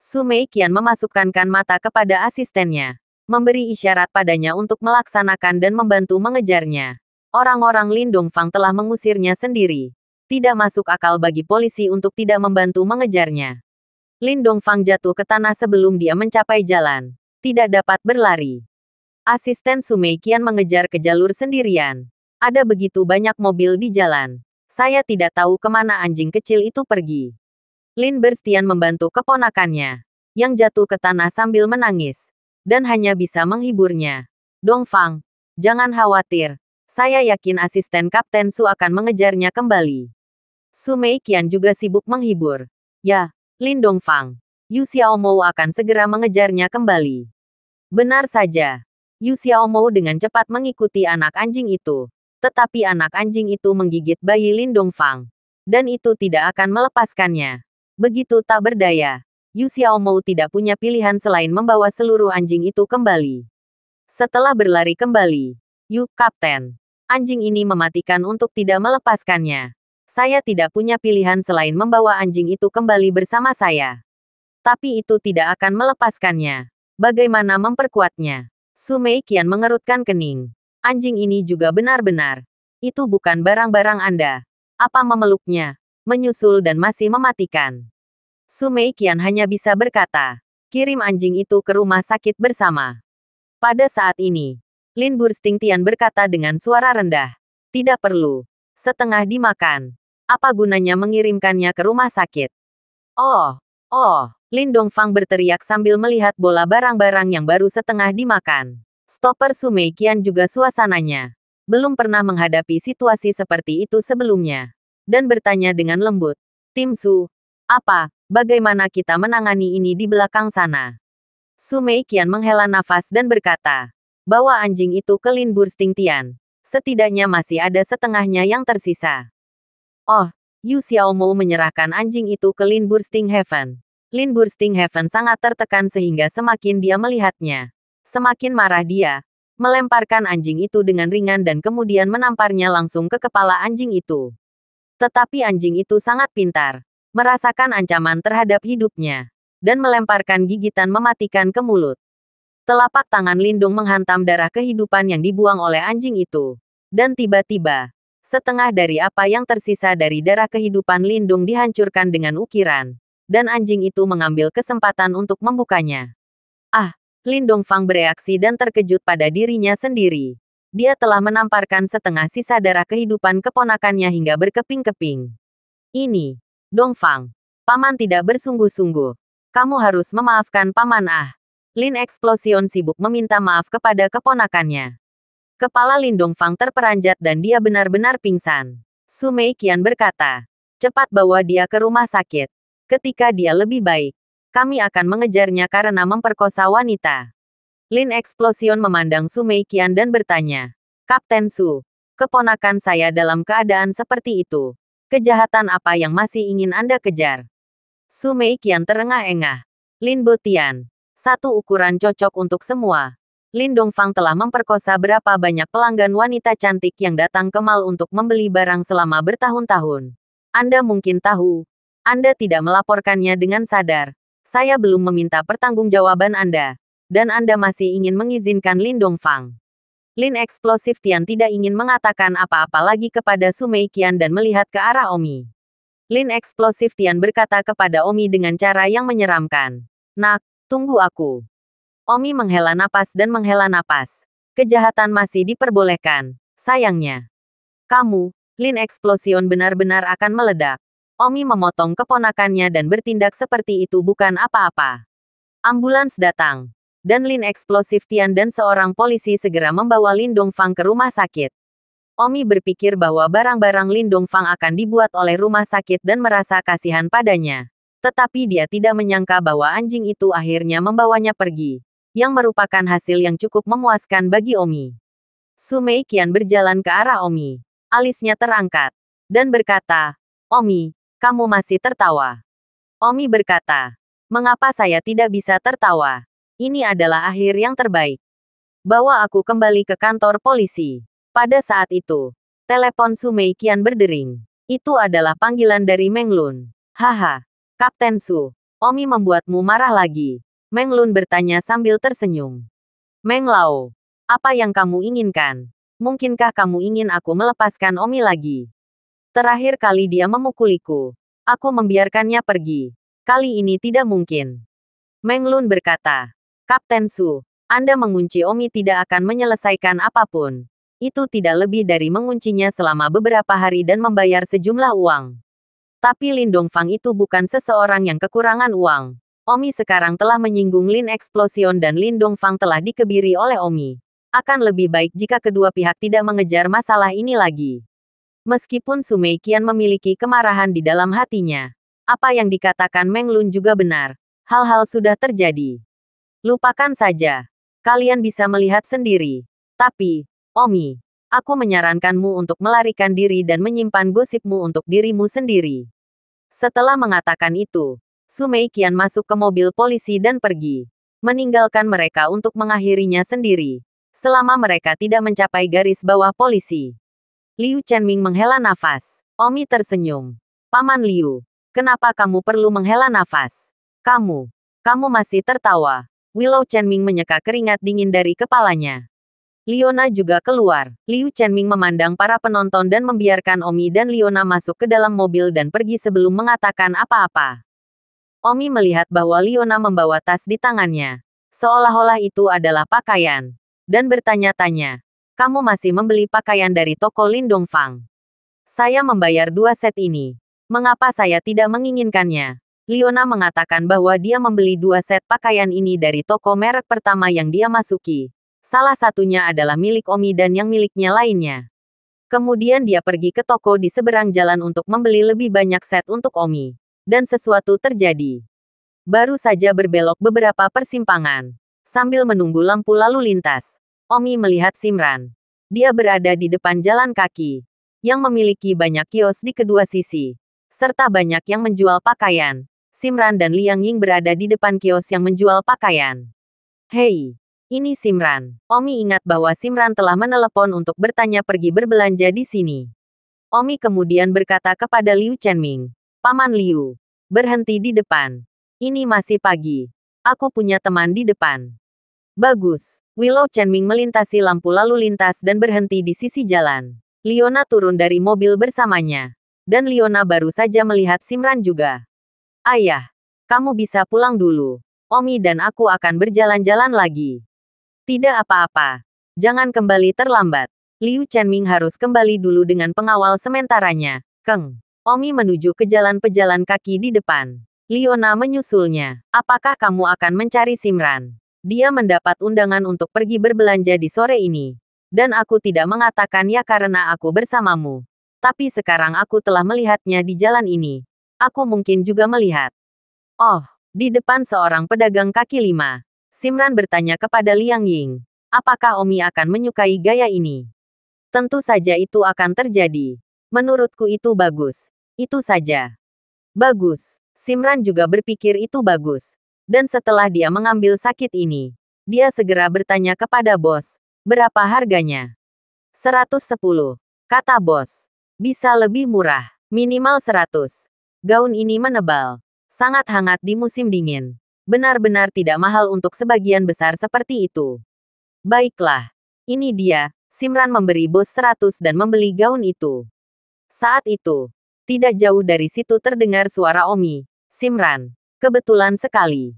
Su Meiqian memasukkan mata kepada asistennya, memberi isyarat padanya untuk melaksanakan dan membantu mengejarnya. Orang-orang Lin Dongfang telah mengusirnya sendiri. Tidak masuk akal bagi polisi untuk tidak membantu mengejarnya. Lin Dongfang jatuh ke tanah sebelum dia mencapai jalan. Tidak dapat berlari. Asisten Su Meiqian mengejar ke jalur sendirian. Ada begitu banyak mobil di jalan. Saya tidak tahu kemana anjing kecil itu pergi. Lin Berstian membantu keponakannya, yang jatuh ke tanah sambil menangis. Dan hanya bisa menghiburnya. Dongfang, jangan khawatir. Saya yakin asisten Kapten Su akan mengejarnya kembali. Su Meiqian juga sibuk menghibur. Ya. Lin Dongfang, Yu Xiaomou akan segera mengejarnya kembali. Benar saja. Yu Xiaomou dengan cepat mengikuti anak anjing itu. Tetapi anak anjing itu menggigit bayi Lin Dongfang. Dan itu tidak akan melepaskannya. Begitu tak berdaya. Yu Xiaomou tidak punya pilihan selain membawa seluruh anjing itu kembali. Setelah berlari kembali, Yu, Kapten. Anjing ini mematikan untuk tidak melepaskannya. Saya tidak punya pilihan selain membawa anjing itu kembali bersama saya. Tapi itu tidak akan melepaskannya. Bagaimana memperkuatnya? Su Meiqian mengerutkan kening. Anjing ini juga benar-benar. Itu bukan barang-barang Anda. Apa memeluknya, menyusul dan masih mematikan? Su Meiqian hanya bisa berkata, kirim anjing itu ke rumah sakit bersama. Pada saat ini, Lin Bursting-Tian berkata dengan suara rendah. Tidak perlu. Setengah dimakan. Apa gunanya mengirimkannya ke rumah sakit? Oh, Lin Dongfang berteriak sambil melihat bola barang-barang yang baru setengah dimakan. Stopper Su Meiqian juga suasananya. Belum pernah menghadapi situasi seperti itu sebelumnya. Dan bertanya dengan lembut. Tim Su, bagaimana kita menangani ini di belakang sana? Su Meiqian menghela nafas dan berkata, bawa anjing itu ke Lin Bursting-Tian. Setidaknya masih ada setengahnya yang tersisa. Oh, Yu Xiaomou menyerahkan anjing itu ke Lin Bursting-Heaven. Lin Bursting-Heaven sangat tertekan sehingga semakin dia melihatnya, semakin marah dia. Melemparkan anjing itu dengan ringan dan kemudian menamparnya langsung ke kepala anjing itu. Tetapi anjing itu sangat pintar. Merasakan ancaman terhadap hidupnya. Dan melemparkan gigitan mematikan ke mulut. Telapak tangan Lindung menghantam darah kehidupan yang dibuang oleh anjing itu. Dan tiba-tiba, setengah dari apa yang tersisa dari darah kehidupan Lindung dihancurkan dengan ukiran. Dan anjing itu mengambil kesempatan untuk membukanya. Ah, Lin Dongfang bereaksi dan terkejut pada dirinya sendiri. Dia telah menamparkan setengah sisa darah kehidupan keponakannya hingga berkeping-keping. Ini, Dongfang. Paman tidak bersungguh-sungguh. Kamu harus memaafkan Paman ah. Lin Explosion sibuk meminta maaf kepada keponakannya. Kepala Lin Dongfang terperanjat dan dia benar-benar pingsan. Su Meiqian berkata, cepat bawa dia ke rumah sakit. Ketika dia lebih baik, kami akan mengejarnya karena memperkosa wanita. Lin Explosion memandang Su Meiqian dan bertanya, Kapten Su, keponakan saya dalam keadaan seperti itu. Kejahatan apa yang masih ingin Anda kejar? Su Meiqian terengah-engah. Lin Botian, satu ukuran cocok untuk semua. Lin Dongfang telah memperkosa berapa banyak pelanggan wanita cantik yang datang ke mall untuk membeli barang selama bertahun-tahun. Anda mungkin tahu, Anda tidak melaporkannya dengan sadar. Saya belum meminta pertanggungjawaban Anda, dan Anda masih ingin mengizinkan Lin Dongfang. Lin Eksplosif Tian tidak ingin mengatakan apa-apa lagi kepada Su Meiqian dan melihat ke arah Omi. Lin Eksplosif Tian berkata kepada Omi dengan cara yang menyeramkan. Nak, tunggu aku. Omi menghela napas dan menghela napas. Kejahatan masih diperbolehkan. Sayangnya. Kamu, Lin Explosion benar-benar akan meledak. Omi memotong keponakannya dan bertindak seperti itu bukan apa-apa. Ambulans datang. Dan Lin Eksplosif Tian dan seorang polisi segera membawa Lin Dongfang ke rumah sakit. Omi berpikir bahwa barang-barang Lin Dongfang akan dibuat oleh rumah sakit dan merasa kasihan padanya. Tetapi dia tidak menyangka bahwa anjing itu akhirnya membawanya pergi. Yang merupakan hasil yang cukup memuaskan bagi Omi. Su Meiqian berjalan ke arah Omi. Alisnya terangkat. Dan berkata, Omi, kamu masih tertawa. Omi berkata, mengapa saya tidak bisa tertawa? Ini adalah akhir yang terbaik. Bawa aku kembali ke kantor polisi. Pada saat itu, telepon Su Meiqian berdering. Itu adalah panggilan dari Meng Lun. Haha, Kapten Su, Omi membuatmu marah lagi. Meng Lun bertanya sambil tersenyum. Meng Lao, apa yang kamu inginkan? Mungkinkah kamu ingin aku melepaskan Omi lagi? Terakhir kali dia memukuliku. Aku membiarkannya pergi. Kali ini tidak mungkin. Meng Lun berkata, Kapten Su, Anda mengunci Omi tidak akan menyelesaikan apapun. Itu tidak lebih dari menguncinya selama beberapa hari dan membayar sejumlah uang. Tapi Lin Dongfang itu bukan seseorang yang kekurangan uang. Omi sekarang telah menyinggung Lin Explosion dan Lin Dongfang telah dikebiri oleh Omi. Akan lebih baik jika kedua pihak tidak mengejar masalah ini lagi. Meskipun Su Meiqian memiliki kemarahan di dalam hatinya. Apa yang dikatakan Meng Lun juga benar. Hal-hal sudah terjadi. Lupakan saja. Kalian bisa melihat sendiri. Tapi, Omi, aku menyarankanmu untuk melarikan diri dan menyimpan gosipmu untuk dirimu sendiri. Setelah mengatakan itu, Su Meiqian masuk ke mobil polisi dan pergi. Meninggalkan mereka untuk mengakhirinya sendiri. Selama mereka tidak mencapai garis bawah polisi. Liu Chenming menghela nafas. Omi tersenyum. Paman Liu, kenapa kamu perlu menghela nafas? Kamu masih tertawa. Willow Chenming menyeka keringat dingin dari kepalanya. Liona juga keluar. Liu Chenming memandang para penonton dan membiarkan Omi dan Liona masuk ke dalam mobil dan pergi sebelum mengatakan apa-apa. Omi melihat bahwa Liona membawa tas di tangannya. Seolah-olah itu adalah pakaian. Dan bertanya-tanya, kamu masih membeli pakaian dari toko Lin Dongfang? Saya membayar 2 set ini. Mengapa saya tidak menginginkannya? Liona mengatakan bahwa dia membeli 2 set pakaian ini dari toko merek pertama yang dia masuki. Salah satunya adalah milik Omi dan yang miliknya lainnya. Kemudian dia pergi ke toko di seberang jalan untuk membeli lebih banyak set untuk Omi. Dan sesuatu terjadi. Baru saja berbelok beberapa persimpangan. Sambil menunggu lampu lalu lintas, Omi melihat Simran. Dia berada di depan jalan kaki, yang memiliki banyak kios di kedua sisi, serta banyak yang menjual pakaian. Simran dan Liang Ying berada di depan kios yang menjual pakaian. Hei, ini Simran. Omi ingat bahwa Simran telah menelepon untuk bertanya pergi berbelanja di sini. Omi kemudian berkata kepada Liu Chenming, Paman Liu, berhenti di depan. Ini masih pagi. Aku punya teman di depan. Bagus. Willow Chenming melintasi lampu lalu lintas dan berhenti di sisi jalan. Liona turun dari mobil bersamanya. Dan Liona baru saja melihat Simran juga. Ayah, kamu bisa pulang dulu. Omi dan aku akan berjalan-jalan lagi. Tidak apa-apa. Jangan kembali terlambat. Liu Chenming harus kembali dulu dengan pengawal sementaranya. Keng. Omi menuju ke jalan pejalan kaki di depan. Liona menyusulnya. Apakah kamu akan mencari Simran? Dia mendapat undangan untuk pergi berbelanja di sore ini. Dan aku tidak mengatakan ya karena aku bersamamu. Tapi sekarang aku telah melihatnya di jalan ini. Aku mungkin juga melihat. Oh, di depan seorang pedagang kaki lima. Simran bertanya kepada Liang Ying. Apakah Omi akan menyukai gaya ini? Tentu saja itu akan terjadi. Menurutku itu bagus. Itu saja. Bagus. Simran juga berpikir itu bagus. Dan setelah dia mengambil sakit ini, dia segera bertanya kepada bos. Berapa harganya? 110. Kata bos. Bisa lebih murah. Minimal 100. Gaun ini menebal. Sangat hangat di musim dingin. Benar-benar tidak mahal untuk sebagian besar seperti itu. Baiklah. Ini dia. Simran memberi bos 100 dan membeli gaun itu. Saat itu, tidak jauh dari situ terdengar suara Omi. Simran. Kebetulan sekali.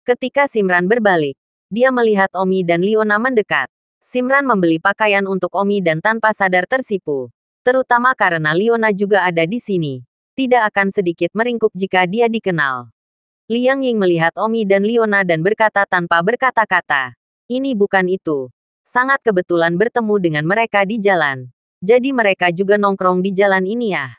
Ketika Simran berbalik, dia melihat Omi dan Liona mendekat. Simran membeli pakaian untuk Omi dan tanpa sadar tersipu. Terutama karena Liona juga ada di sini. Tidak akan sedikit meringkuk jika dia dikenal. Liang Ying melihat Omi dan Liona dan berkata tanpa berkata-kata. Ini bukan itu. Sangat kebetulan bertemu dengan mereka di jalan. Jadi mereka juga nongkrong di jalan ini ya.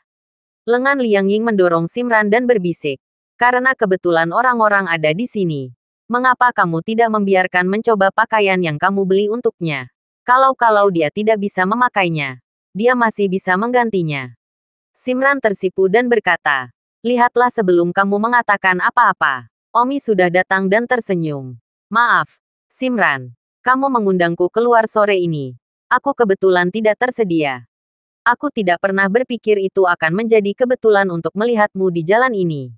Lengan Liang Ying mendorong Simran dan berbisik. Karena kebetulan orang-orang ada di sini. Mengapa kamu tidak membiarkan mencoba pakaian yang kamu beli untuknya? Kalau dia tidak bisa memakainya, dia masih bisa menggantinya. Simran tersipu dan berkata, lihatlah sebelum kamu mengatakan apa-apa. Omi sudah datang dan tersenyum. Maaf, Simran. Kamu mengundangku keluar sore ini. Aku kebetulan tidak tersedia. Aku tidak pernah berpikir itu akan menjadi kebetulan untuk melihatmu di jalan ini.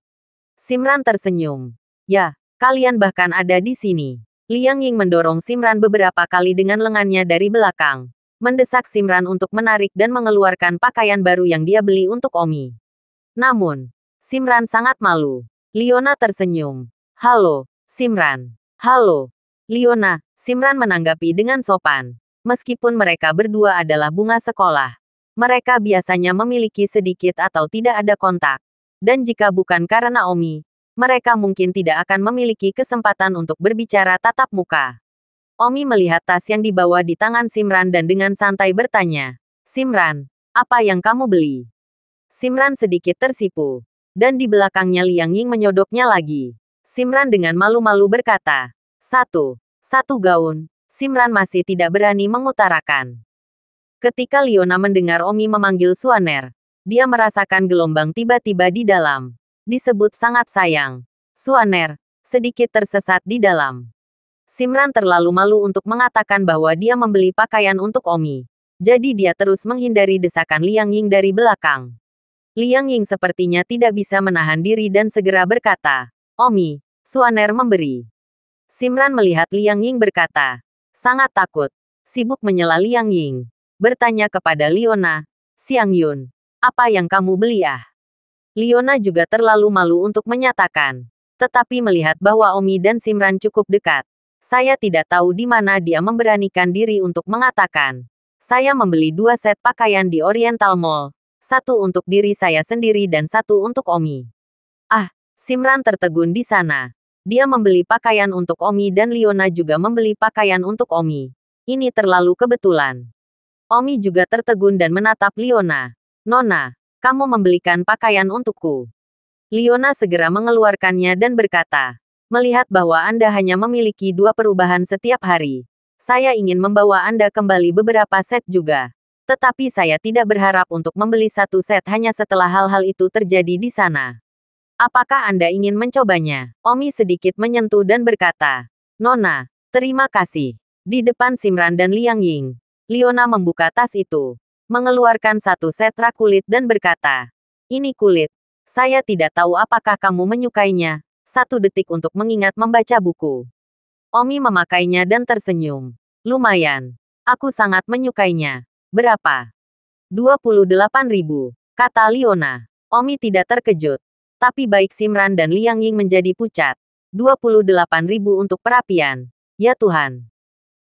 Simran tersenyum. Ya. Kalian bahkan ada di sini. Liang Ying mendorong Simran beberapa kali dengan lengannya dari belakang. Mendesak Simran untuk menarik dan mengeluarkan pakaian baru yang dia beli untuk Omi. Namun, Simran sangat malu. Liona tersenyum. Halo, Simran. Halo, Liona. Simran menanggapi dengan sopan. Meskipun mereka berdua adalah bunga sekolah. Mereka biasanya memiliki sedikit atau tidak ada kontak. Dan jika bukan karena Omi, mereka mungkin tidak akan memiliki kesempatan untuk berbicara tatap muka. Omi melihat tas yang dibawa di tangan Simran dan dengan santai bertanya, Simran, apa yang kamu beli? Simran sedikit tersipu. Dan di belakangnya Liang Ying menyodoknya lagi. Simran dengan malu-malu berkata, satu gaun. Simran masih tidak berani mengutarakan. Ketika Liona mendengar Omi memanggil Suaner, dia merasakan gelombang tiba-tiba di dalam. Disebut sangat sayang. Suaner, sedikit tersesat di dalam. Simran terlalu malu untuk mengatakan bahwa dia membeli pakaian untuk Omi. Jadi dia terus menghindari desakan Liang Ying dari belakang. Liang Ying sepertinya tidak bisa menahan diri dan segera berkata, Omi, Suaner memberi. Simran melihat Liang Ying berkata, sangat takut. Sibuk menyela Liang Ying. Bertanya kepada Liona, Xiang Yun, apa yang kamu beli ah? Liona juga terlalu malu untuk menyatakan. Tetapi melihat bahwa Omi dan Simran cukup dekat, saya tidak tahu di mana dia memberanikan diri untuk mengatakan. Saya membeli 2 set pakaian di Oriental Mall. 1 untuk diri saya sendiri dan 1 untuk Omi. Ah, Simran tertegun di sana. Dia membeli pakaian untuk Omi dan Liona juga membeli pakaian untuk Omi. Ini terlalu kebetulan. Omi juga tertegun dan menatap Liona. Nona, kamu membelikan pakaian untukku. Liona segera mengeluarkannya dan berkata, melihat bahwa Anda hanya memiliki 2 perubahan setiap hari. Saya ingin membawa Anda kembali beberapa set juga. Tetapi saya tidak berharap untuk membeli 1 set hanya setelah hal-hal itu terjadi di sana. Apakah Anda ingin mencobanya? Omi sedikit menyentuh dan berkata, Nona, terima kasih. Di depan Simran dan Liang Ying, Liona membuka tas itu. Mengeluarkan 1 set rak kulit dan berkata, ini kulit. Saya tidak tahu apakah kamu menyukainya. 1 detik untuk mengingat membaca buku. Omi memakainya dan tersenyum. Lumayan. Aku sangat menyukainya. Berapa? 28.000, kata Liona. Omi tidak terkejut. Tapi baik Simran dan Liang Ying menjadi pucat. 28.000 untuk perapian. Ya Tuhan.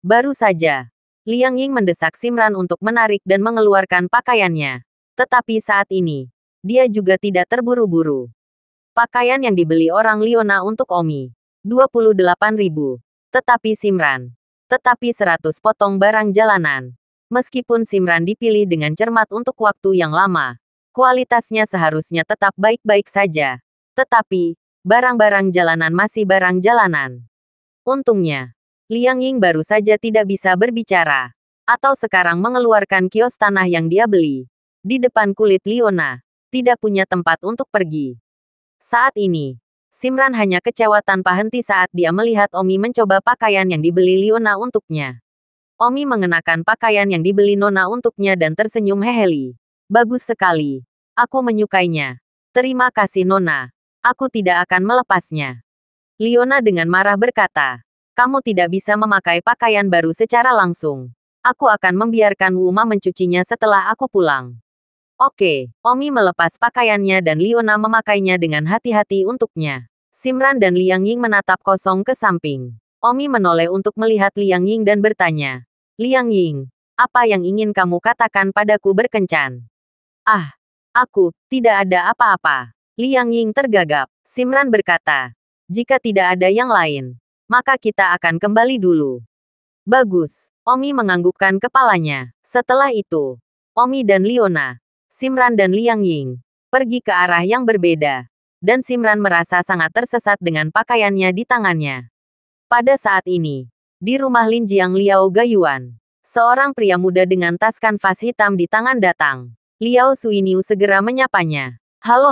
Baru saja, Liang Ying mendesak Simran untuk menarik dan mengeluarkan pakaiannya. Tetapi saat ini, dia juga tidak terburu-buru. Pakaian yang dibeli orang Liona untuk Omi. 28.000. Tetapi Simran. Tetapi 100 potong barang jalanan. Meskipun Simran dipilih dengan cermat untuk waktu yang lama, kualitasnya seharusnya tetap baik-baik saja. Tetapi, barang-barang jalanan masih barang jalanan. Untungnya, Liang Ying baru saja tidak bisa berbicara. Atau sekarang mengeluarkan kios tanah yang dia beli. Di depan kulit Liona. Tidak punya tempat untuk pergi. Saat ini, Simran hanya kecewa tanpa henti saat dia melihat Omi mencoba pakaian yang dibeli Liona untuknya. Omi mengenakan pakaian yang dibeli Nona untuknya dan tersenyum heheli. Bagus sekali. Aku menyukainya. Terima kasih Nona. Aku tidak akan melepasnya. Liona dengan marah berkata, kamu tidak bisa memakai pakaian baru secara langsung. Aku akan membiarkan Wuma mencucinya setelah aku pulang. Oke, Omi melepas pakaiannya dan Liona memakainya dengan hati-hati untuknya. Simran dan Liang Ying menatap kosong ke samping. Omi menoleh untuk melihat Liang Ying dan bertanya, Liang Ying, apa yang ingin kamu katakan padaku berkencan? Ah, aku, tidak ada apa-apa. Liang Ying tergagap. Simran berkata, jika tidak ada yang lain, maka kita akan kembali dulu. Bagus. Omi menganggukkan kepalanya. Setelah itu, Omi dan Liona, Simran dan Liang Ying, pergi ke arah yang berbeda. Dan Simran merasa sangat tersesat dengan pakaiannya di tangannya. Pada saat ini, di rumah Lin Jiang Liao Gayuan, seorang pria muda dengan tas kanvas hitam di tangan datang. Liao Suiniu segera menyapanya. Halo,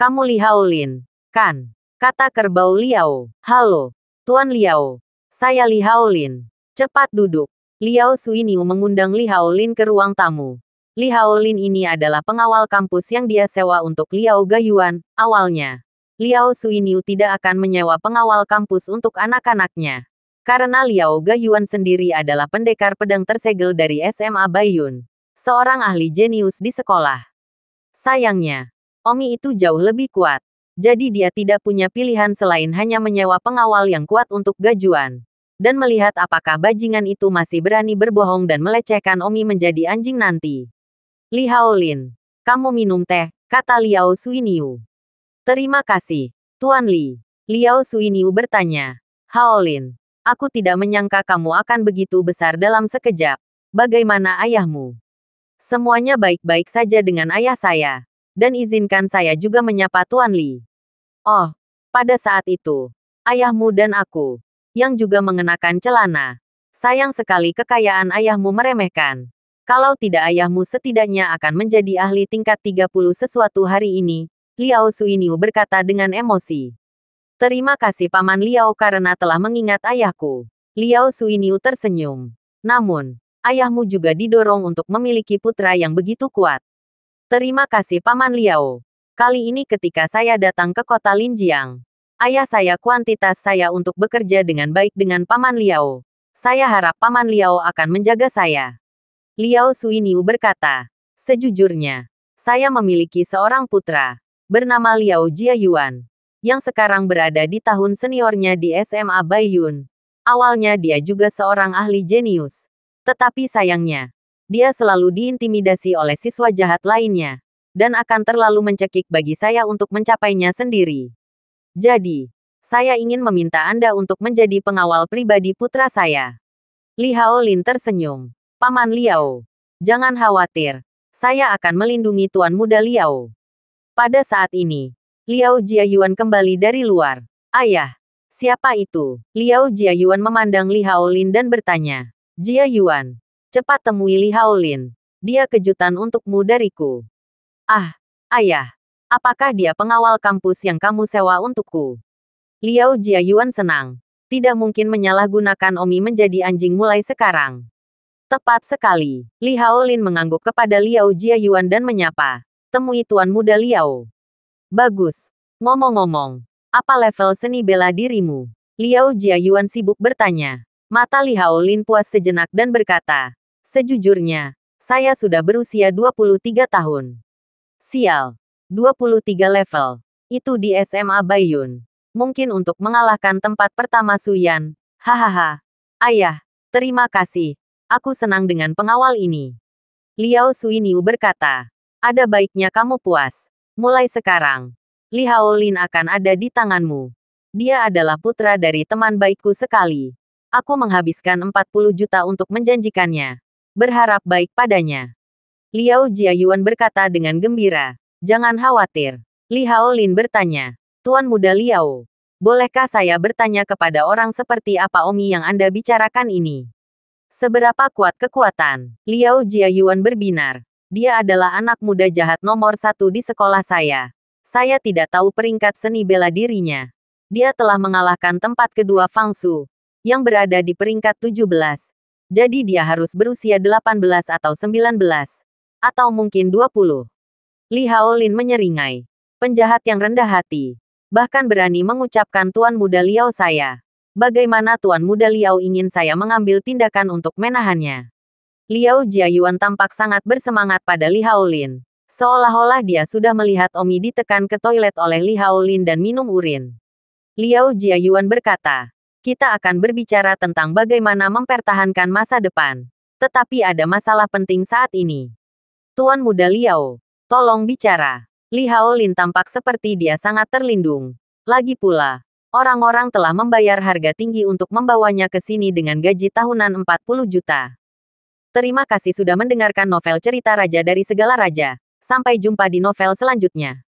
kamu Li Haolin, kan? Kata kerbau Liao. Halo, Tuan Liao. Saya Li Haolin. Cepat duduk. Liao Suiniu mengundang Li Haolin ke ruang tamu. Li Haolin ini adalah pengawal kampus yang dia sewa untuk Liao Gayuan. Awalnya, Liao Suiniu tidak akan menyewa pengawal kampus untuk anak-anaknya. Karena Liao Gayuan sendiri adalah pendekar pedang tersegel dari SMA Baiyun. Seorang ahli jenius di sekolah. Sayangnya, Omi itu jauh lebih kuat. Jadi dia tidak punya pilihan selain hanya menyewa pengawal yang kuat untuk gajuan. Dan melihat apakah bajingan itu masih berani berbohong dan melecehkan Omi menjadi anjing nanti. Li Haolin, kamu minum teh, kata Liao Suiniu. Terima kasih, Tuan Li. Liao Suiniu bertanya. Haolin, aku tidak menyangka kamu akan begitu besar dalam sekejap. Bagaimana ayahmu? Semuanya baik-baik saja dengan ayah saya. Dan izinkan saya juga menyapa Tuan Li. Oh, pada saat itu, ayahmu dan aku, yang juga mengenakan celana. Sayang sekali kekayaan ayahmu meremehkan. Kalau tidak ayahmu setidaknya akan menjadi ahli tingkat 30 sesuatu hari ini, Liao Suiniu berkata dengan emosi. Terima kasih Paman Liao karena telah mengingat ayahku. Liao Suiniu tersenyum. Namun, ayahmu juga didorong untuk memiliki putra yang begitu kuat. Terima kasih Paman Liao. Kali ini ketika saya datang ke kota Linjiang, ayah saya kuantitas saya untuk bekerja dengan baik dengan Paman Liao. Saya harap Paman Liao akan menjaga saya. Liao Suiniu berkata, sejujurnya, saya memiliki seorang putra, bernama Liao Jiayuan, yang sekarang berada di tahun seniornya di SMA Baiyun. Awalnya dia juga seorang ahli jenius. Tetapi sayangnya, dia selalu diintimidasi oleh siswa jahat lainnya, dan akan terlalu mencekik bagi saya untuk mencapainya sendiri. Jadi, saya ingin meminta Anda untuk menjadi pengawal pribadi putra saya. Li Haolin tersenyum. Paman Liao, jangan khawatir. Saya akan melindungi Tuan Muda Liao. Pada saat ini, Liao Jiayuan kembali dari luar. Ayah, siapa itu? Liao Jiayuan memandang Li Haolin dan bertanya. Jiayuan, cepat temui Li Haolin. Dia kejutan untukmu dariku. Ah, ayah. Apakah dia pengawal kampus yang kamu sewa untukku? Liao Jiayuan senang. Tidak mungkin menyalahgunakan Omi menjadi anjing mulai sekarang. Tepat sekali. Li Haolin mengangguk kepada Liao Jiayuan dan menyapa. Temui Tuan Muda Liao. Bagus. Ngomong-ngomong, apa level seni bela dirimu? Liao Jiayuan sibuk bertanya. Mata Li Haolin puas sejenak dan berkata, sejujurnya, saya sudah berusia 23 tahun. Sial. 23 level. Itu di SMA Baiyun. Mungkin untuk mengalahkan tempat pertama Su Yan. Hahaha. Ayah, terima kasih. Aku senang dengan pengawal ini. Liao Suiniu berkata. Ada baiknya kamu puas. Mulai sekarang, Li Haolin akan ada di tanganmu. Dia adalah putra dari teman baikku sekali. Aku menghabiskan 40 juta untuk menjanjikannya. Berharap baik padanya. Liao Jiayuan berkata dengan gembira. Jangan khawatir. Li Haolin bertanya. Tuan Muda Liao, bolehkah saya bertanya kepada orang seperti apa Omi yang Anda bicarakan ini? Seberapa kuat kekuatan? Liao Jiayuan berbinar. Dia adalah anak muda jahat nomor 1 di sekolah saya. Saya tidak tahu peringkat seni bela dirinya. Dia telah mengalahkan tempat kedua Fang Su, yang berada di peringkat 17. Jadi dia harus berusia 18 atau 19. Atau mungkin 20. Li Haolin menyeringai. Penjahat yang rendah hati. Bahkan berani mengucapkan Tuan Muda Liao saya. Bagaimana Tuan Muda Liao ingin saya mengambil tindakan untuk menahannya? Liao Jiayuan tampak sangat bersemangat pada Li Haolin. Seolah-olah dia sudah melihat Omi ditekan ke toilet oleh Li Haolin dan minum urin. Liao Jiayuan berkata, kita akan berbicara tentang bagaimana mempertahankan masa depan. Tetapi ada masalah penting saat ini. Tuan Muda Liao, tolong bicara. Li Haolin tampak seperti dia sangat terlindung. Lagi pula, orang-orang telah membayar harga tinggi untuk membawanya ke sini dengan gaji tahunan 40 juta. Terima kasih sudah mendengarkan novel cerita Raja dari Segala Raja. Sampai jumpa di novel selanjutnya.